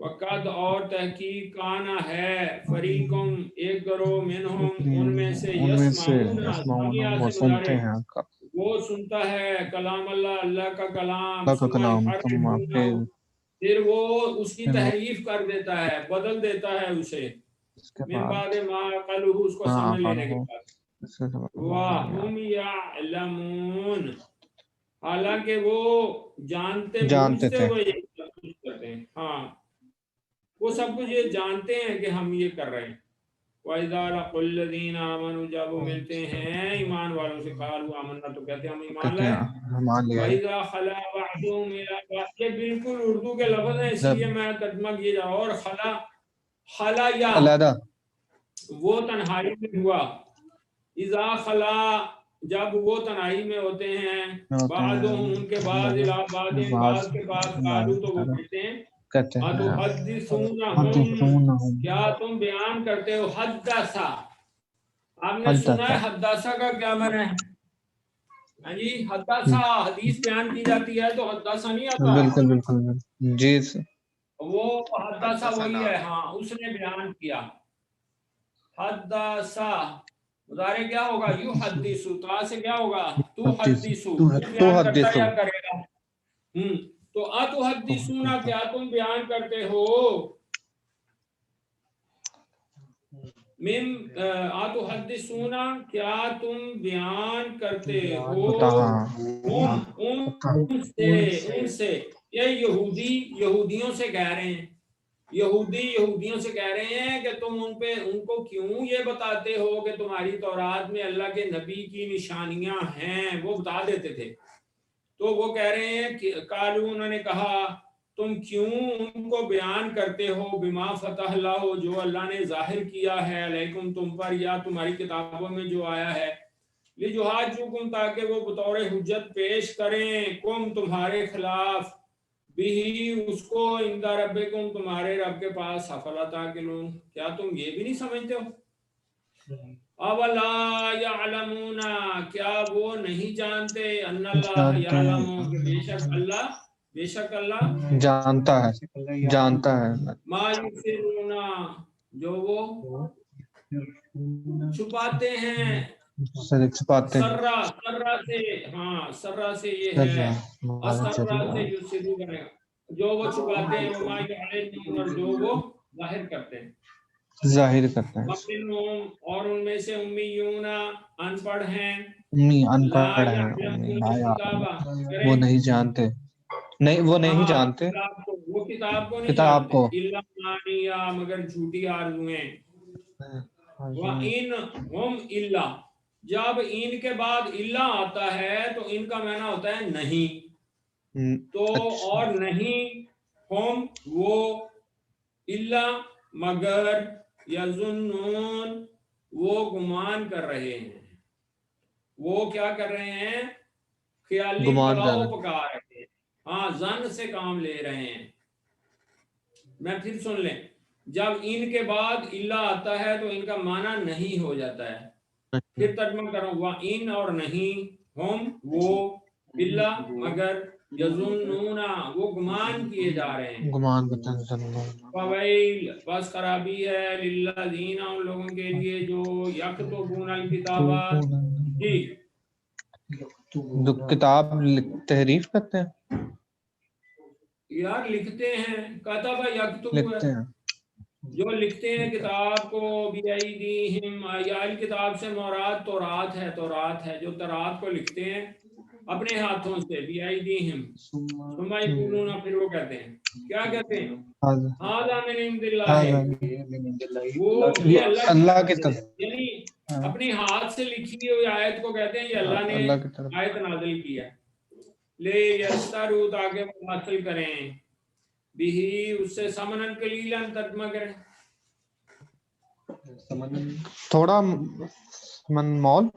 वक़द और तहकीक काना है, फरीकुम एक गरो मिनहुम उनमें से, यस्माऊना सामिया वो से सुनते मुजारे, हैं वो सुनता है कलाम अल्लाह, अल्लाह का कलाम, अल्लाह का सुम्मा कलाम, युहर्रिफूनहु, फिर वो उसकी तहरीफ कर देता है, बदल देता है उसे, मिन बाद मा क़लूहु उसको समझ लेने के बाद, वहुम यअलमून हालांकि वो जानते जानते बूझते थे। हुए ये सब कुछ करते हैं। हाँ वो सब कुछ ये जानते हैं कि हम ये कर रहे हैं। वइज़ा लक़ुल्लज़ीना आमनू, जब वो मिलते हैं ईमान वालों से, क़ालू आमन्ना, तो कहते हैं हम ईमान कहते लाए। हैं हम मान लिया है। वइज़ा खला बअदुहुम इला बअद, ये बिल्कुल उर्दू के लफ्ज़ हैं, इसलिए मैं तर्जुमा किए जा रहा हूं। और खला, खला या अलहदा, वो तन्हाई में हुआ, इज़ा खला जब वो तन्हाई में होते हैं, बादुहुम उनके बाद, इला बादिन बाद के पास, कालू तो वो कहते हैं, कहते हैं अतुहद्दिसूनहुम, क्या तुम बयान करते हो। हद्दसा, आपने सुना है हद्दासा का क्या माना है? हाँ जी, हद्दासा हदीस बयान की जाती है तो हद्दासा नहीं आता। बिल्कुल बिल्कुल बिल्कुल। जी सर। वो हद्दासा वही हद्दसना। है, हाँ, उसने बयान किया। हद्दासा मुदारे क्या होगा? यू हद्दिसु, ता से क्या होगा? तू हद्दिसु, तू तू बयान करता हद्दिसु। या करेगा। तो अतु हद्दिसूना, क्या तुम बयान करते हो। मिम आतु हद्दिसूना, क्या तुम बयान करते हो। उनसे ये यहूदियों से कह रहे हैं, यहूदियों से कह रहे हैं कि तुम उनको क्यों ये बताते हो कि तुम्हारी तौरात में अल्लाह के नबी की निशानियां हैं। वो बता देते थे, तो वो कह रहे हैं कि कालू, उन्होंने कहा, तुम क्यों उनको बयान करते हो, बिमा फतहल्लाहु, जो अल्लाह ने जाहिर किया है, अलैकुम, तुम पर, या तुम्हारी किताबों में जो आया है, लिजुहाजुकुम, ताकि वो बतौर हुज्जत पेश करें, कुम, तुम्हारे खिलाफ, बिही, उसको, इंदा रब्बिकुम, तुम्हारे रब के पास, अफला ताकिलून, क्या तुम ये भी नहीं समझते हो। अवला यअलमूना, क्या वो नहीं जानते, अन्नल्लाह यअलमु, कि बेशक अल्लाह जानता है, जानता है। मा युसिरूना, जो वो छुपाते हैं, सर छुपाते हैं। सर्रा से, हाँ, सर्रा से ये है, असर्रा से युसिरू बनेगा, जो वो छुपाते हैं, वो मा युअलिनून, और जो वो जाहिर करते हैं। जाहिर करते हैं। वमिनहुम, और उनमें से उम्मीयूना, अनपढ़ हैं, उम्मी, ला अनपढ़ है, यअलमून किताबा, वो करें नहीं जानते, नहीं वो नहीं हाँ, जानते वो किताब को नहीं किताब जानते, को। इल्ला मानिया, मगर झूठी आरज़ुएं। व इन हम इल्ला, जब इन के बाद इल्ला आता है तो इनका माना होता है नहीं। तो अच्छा। और नहीं, हम, वो, इल्ला, मगर, यजुन्नून, वो गुमान कर रहे हैं। वो क्या कर रहे हैं? ख्याली गुमान कर पुलाव रहे पका रहे हैं। हाँ, जन से काम ले रहे हैं। मैं फिर सुन लें, जब इनके बाद इल्ला आता है तो इनका माना नहीं हो जाता है। फिर तर्जुमा करो, वह इन, और नहीं, हम, वो, इल्ला, मगर, यजुन्नूना, वो गुमान किए जा रहे हैं। गुमान को फवैल, बस खराबी है, लिल्लज़ीना, उन लोगों के लिए जो यक्तुबूनल किताबात, जी, जो किताब तहरीफ करते हैं, यार लिखते हैं, कतब यक्तुबु है, लिखते हैं। जो लिखते हैं किताब को, बिअयदीहिम, या किताब से मुराद तौरात है, जो तौरात को लिखते हैं अपने हाथों से, बिअयदीहिम, सुम्मा यक़ूलूना, फिर वो कहते हैं, क्या कहते हैं? हाज़ा मिन इंदिल्लाह, वो ये अल्लाह की तरफ, यानी अपने हाथ से लिखी हुई आयत को कहते हैं ये अल्लाह ने अल्लाह की तरफ। आयत नाज़िल की है, ले यस्तरू, ताकि वो हासिल करें, बिही, उससे, समनन कलीलन, तर्जुमा करें, थोड़ा मन मौल,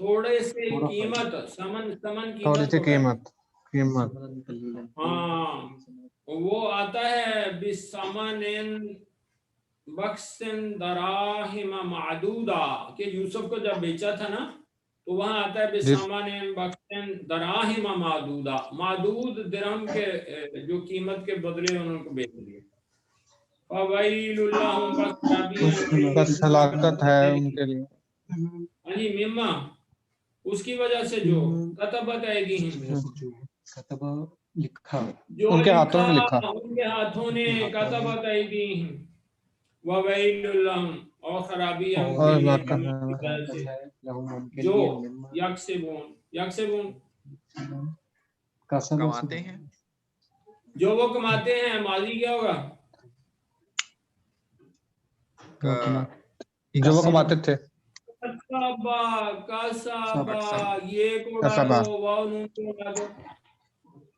थोड़े से कीमत, समन थोड़ी कीमत सी को कहते हैं। कीमत। हाँ, वो आता है बिसमनिन बक्सिन दराहिम मादूदा, कि यूसुफ को जब बेचा था ना, तो वहां आता है बिसमनिन बक्सिन दराहिम मादूदा, मादूद दिरहम के जो कीमत के बदले उन्होंने बेच दिए। फवैलुल लहुम, बस हलाकत है उनके लिए। अली मिम्मा, उसकी वजह से जो कतबत ऐदीहिम, लिखा, जो उनके हाथों ने लिखा। उनके हाथों ने, कतबत ऐदीहिम, ववैलुल लहुम, और खराबी है उनके और लिए, जो यक्सिबून, कमाते हैं। जो वो कमाते हैं, माजी क्या होगा? जो वो कमाते थे। कसबा, कसबा, ये को कसबा। डालो, वाव नून को डालो।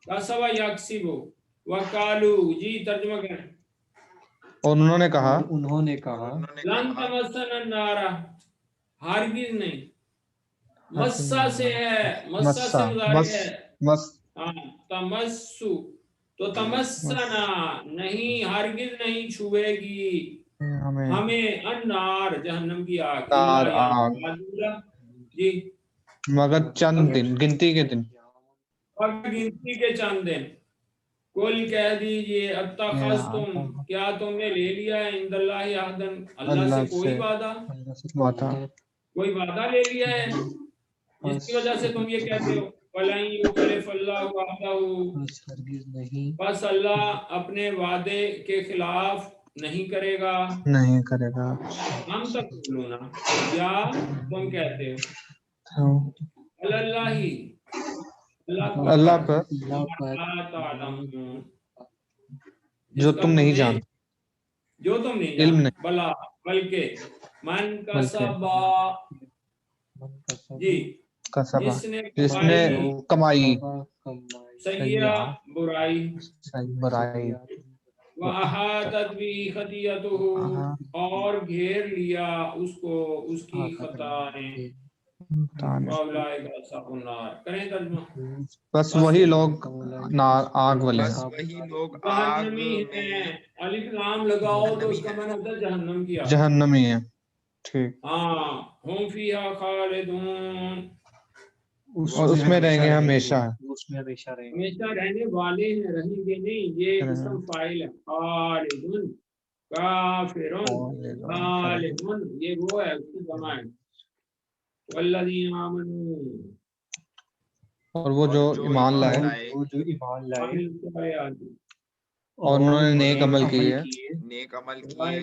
कसबा यक्सिबु, वकालू, जी तर्जुमा करें। और उन्होंने कहा, उन्होंने कहा लन तमस्सन नारा, हरगिज नहीं। मस्सा से है, मस्सा से मुजारे है। मस हाँ, तमस्सु, तो तमस्सना नहीं, हरगिज नहीं छुएगी हमें अन्नार, जहन्नम की आग। नार, इल्ला आग। याम, जी, मगर चंद दिन, गिनती के दिन। और गिनती के चंद दिन। कुल कह दीजिए, अत्तखज़्तुम, क्या तुमने ले लिया है इंदल्लाहि अहदन, अल्लाह से कोई वादा, अल्लाह से वादा। कोई वादा ले लिया है जिसकी वजह से तुम ये कहते हो। वलन युखलिफल्लाहु वअदहु, हरगिज नहीं, बस अल्लाह अपने वादे के खिलाफ नहीं करेगा। नहीं करेगा। हम तक बोलूना, या तुम कहते हो अल्लाही, अल्लाह पर अल्लाह पर जो तुम नहीं जानते, जो तुम नहीं इल्म जानते, नहीं, बला बल्कि मन कसबा, जी, कसबा, जिसने कमाई सय्या बुराई, बुराई, वहादत भी खतियतुहु, और घेर लिया उसको उसकी खता ने। मौलाए साबुनार, करें तर्जुमा। बस वही लोग आग वाले बस हैं। वही लोग आग जहन्नमी है, में अलिफ लाम लगाओ तो उसका मतलब होता है जहन्नम की आग। जहन्नमी है, ठीक। हाँ, हम फीहा खालिदून, और उसमें रहेंगे हमेशा। उसमें हमेशा रहेंगे। हमेशा रहने वाले हैं, रहेंगे नहीं। ये इसम फाइल है, खालिदून, काफिरुन, खालिदून, ये वो है उसकी जमा है। वल्लज़ीना आमनू, और वो जो ईमान लाए वो जो ईमान लाए और उन्होंने नेक अमल किए, नेक अमल किए,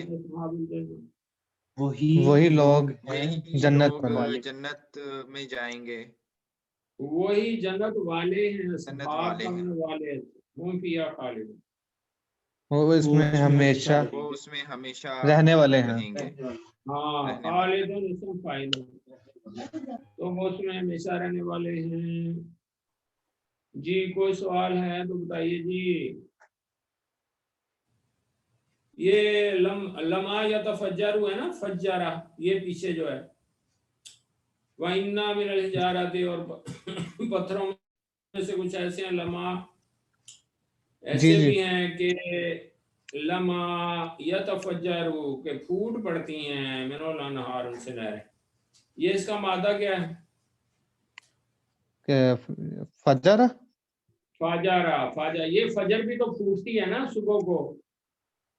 वही लोग वही जन्नत लोग में, जन्नत में जाएंगे, वही जन्नत वाले हैं, जन्नत सहाब वाले का हैं, वाले हैं। हम फीहा खालिदून, वो इसमें हमेशा वो उसमें हमेशा रहने वाले हैं। रहेंगे। हाँ, रहने वाले खालिदून इसम फाइल है, तो वो उसमें हमेशा रहने वाले हैं। जी, कोई सवाल है तो बताइए जी। ये लमा या तफज्जरु है ना, फज्जरा, ये पीछे जो है, व इन्ना मिनल हिजारति, और पत्थरों में से कुछ ऐसे हैं, लमा ऐसे जी। भी हैं कि लमा यतफज्जरु, के फूट पड़ती हैं, मिनल अनहार, उनसे नहरें। ये इसका मादा क्या है? फजर, फाजारा, फाजा, ये फजर भी तो फूटती है ना सुबह को,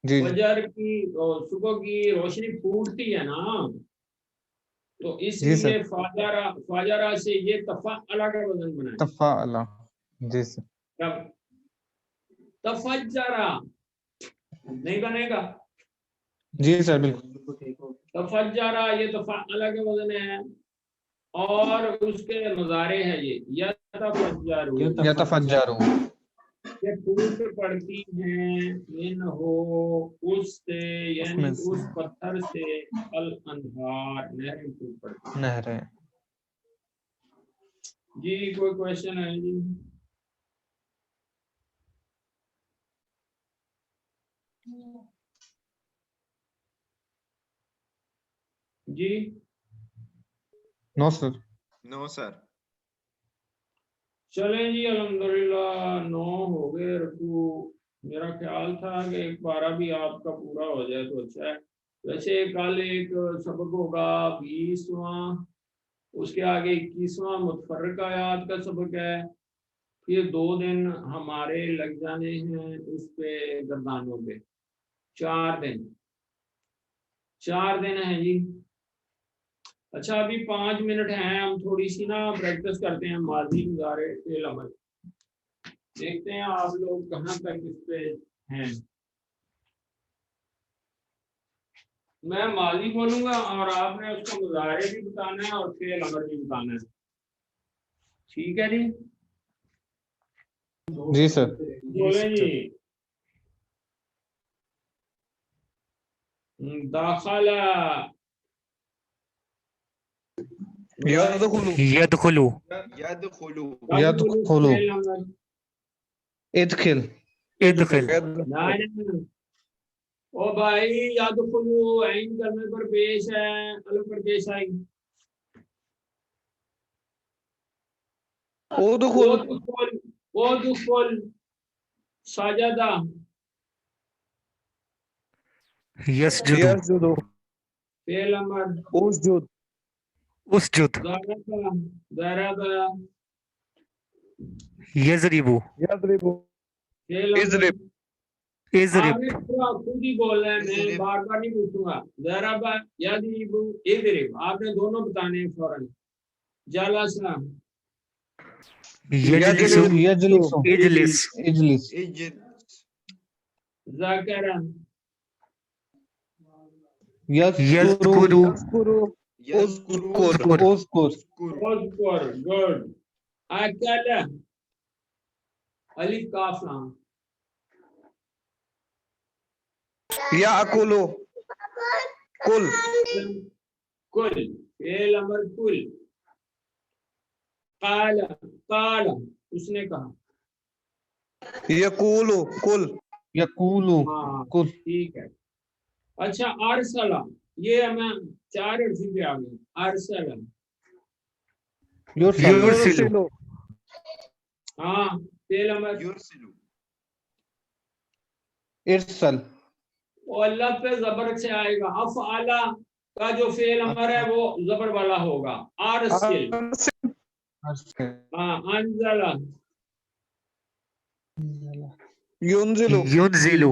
जी फजर की सुबह की रोशनी फूटती है ना, तो जी इसलिए सर। फाजारा, फाजारा से ये तफअला का वजन बनाए। तफअला, जी सर। तब तफज्जरा नहीं बनेगा, जी सर, बिल्कुल। तफज्जरा ये तफअला का वजन है, और उसके मुजारे है ये यतफज्जरु, यतफज्जरु, ये फूट पड़ती हैं, इन हो उससे, यानी उसमें से उस पत्थर से, अल अनहार, नहरें फूट पड़ती हैं। नहरें। जी, कोई क्वेश्चन है जी? जी, नो सर। No sir. चलें जी, अल्हम्दुलिल्लाह 9 हो गए रुकू। मेरा ख्याल था कि एक पारा भी आपका पूरा हो जाए तो अच्छा है। वैसे कल एक सबक होगा 20वां, उसके आगे 21वां मुतफर्रिका आयात का सबक है, फिर 2 दिन हमारे लग जाने हैं उस पे गर्दानों पे, 4 दिन हैं जी। अच्छा, अभी 5 मिनट हैं, हम थोड़ी सी ना प्रैक्टिस करते हैं माजी मुजारे फेल अमल। देखते हैं आप लोग कहाँ तक इस पे हैं। मैं माजी बोलूंगा और आपने उसको मुजारे भी बताना है और फेल अमल भी बताना है, ठीक है जी? जी सर। बोले जी। दाखला यदखुलु यदखुलु यदखुलु यदखुलु फेल नंबर इदखिल इदखिल नहीं ओ भाई यदखुलु ऐन करने पर पेश है अलग पर पेश आएगी उदखुल ओदखुल सजदा यस्जुदु यस्जुदु फेल नंबर उसजुद उसजुद ज़रबा ज़रबा यजरिबु यदरिबु फेल नंबर इजरिब इजरिब आपने पूरा खुद ही बोलना है मैं बार बार नहीं पूछूंगा ज़रबा यदरिबु इजरिब आपने दोनों बताने हैं फौरन जलसा यजलिसु यजलिसु इजलिस इजलिस इज्ज ज़करा यज़कुरु यज़कुरु यस्कुरु यज़कुरु उज़कुर ओज़कुर गुड अकला अलिफ काफ लाम याकुलु कुल कुल फेल अमर कुल काला काला उसने कहा यकूलु कुल यकूलु हाँ कुल ठीक है अच्छा अरसला ये हमें चार अर्जी पे आ गए अरसला युरसल युरसिलु हाँ फेल अमर युरसिलु इरसल और अल्लाह पे जबर से आएगा अफआला का जो फेल अमर है वो जबर वाला होगा अरसिल हाँ अंजला युनजिलु युनजिलु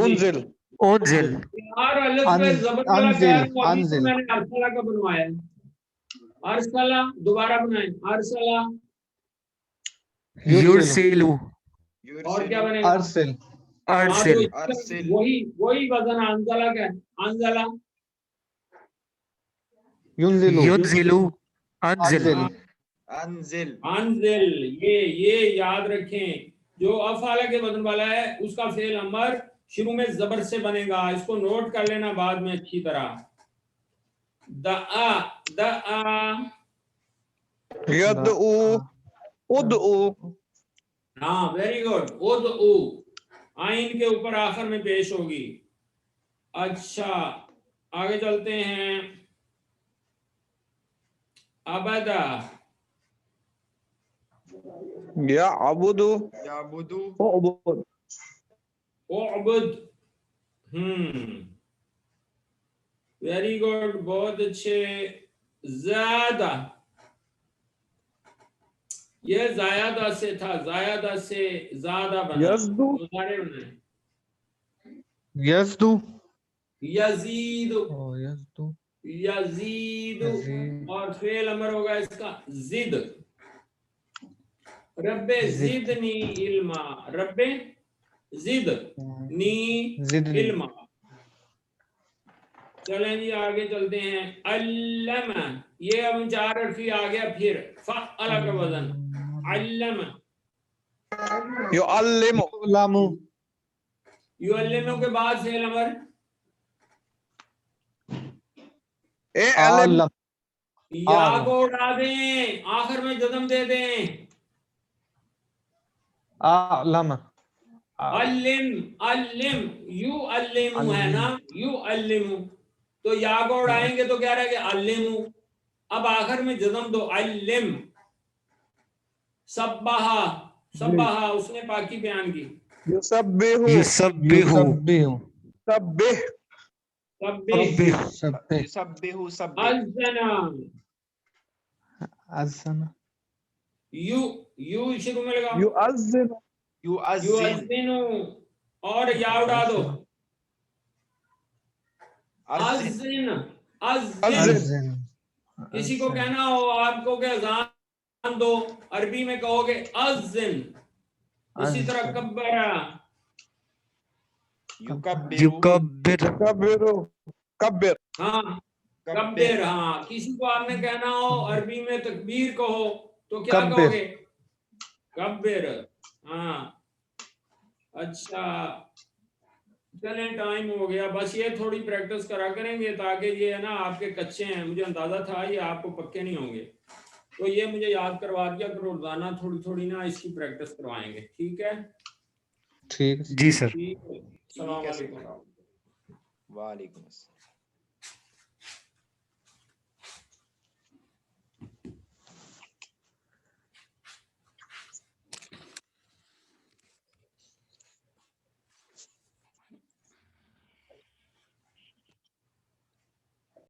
उनजिल उनजिल यार अलिफ पे जबर वाला क्या है वो अभी तो अंजिल मैंने अरसला का बनवाया है अरसला दोबारा बनाए अरसला युरसिलु और क्या बनेगा अरसिल हाँ, तो अरसिल इसका अरसिल। वही वजन है अंजला का है अंजला युनजिलु युनजिलु अंजिल अंजिल अंजिल अंजिल ये याद रखें जो अफआला के वजन वाला है उसका फेल अमर शुरू में जबर से बनेगा इसको नोट कर लेना बाद में अच्छी तरह दआ यदउ उदउ हाँ वेरी गुड उदउ आइन के ऊपर आखिर में पेश होगी अच्छा आगे चलते हैं अबदा याबुदु याबुदु उबुद उअबुद वेरी गुड बहुत अच्छे ज्यादा ये जायदा से था जायदा से ज्यादा बना यज़दु मुज़ारे बनाए यज़दु यजीद यज़दु यजीद यजीद। और फेल अमर होगा इसका जिद रब्बे जिदनी इल्मा रब्बे जिदनी जिदनी इल्मा चलें जी आगे चलते हैं अल्लमा ये अब चार अर्फी आ गया फिर फ़अला का वजन अल्लमा युअल्लिमु लामु युअल्लिमु के बाद फेल अमर ए अलम आलम या को उड़ा दें आखिर में जदम दे दें आलम अल्लिम अल्लिम यू अल्लिमु है ना यू अल्लिमु तो या को उड़ाएंगे तो क्या रहेगा अल्लिमु अब आखिर में जदम दो अल्लिम सब्बाहा सब्बाहा उसने पाकी बयान की युसब्बिहु युसब्बिहु सब्बिह सब्बिह सब्बिह सब्बिह युसब्बिहु सब्बिह अज़्ज़ना अज़्ज़ना यू यू शुरू में लगा युअज़्ज़िनु युअज़्ज़िन युअज़्ज़िनु और या उड़ा दो अज़्ज़िन अज़्ज़िन अज़्ज़िन अज़्ज़िन किसी को कहना हो आपको क्या अज़ान दो अरबी में कहोगे अज़्ज़िन इसी तरह कब्बरा युकब्बिरु युकब्बिर कब्बिरु कब्बिर हाँ कब्बिर हाँ किसी को आपने कहना हो अरबी में तकबीर कहो तो क्या कब्बिर। कहोगे कब्बिर हाँ अच्छा चलें टाइम हो गया, बस ये थोड़ी प्रैक्टिस करा करेंगे ताकि ये है ना आपके कच्चे हैं, मुझे अंदाजा था ये आपको पक्के नहीं होंगे, तो ये मुझे याद करवा दिया करो, रोजाना थोड़ी थोड़ी ना इसकी प्रैक्टिस करवाएंगे, ठीक है? ठीक। जी सर। ठीक है, अस्सलाम वालेकुम। वालेकुम अस्सलाम।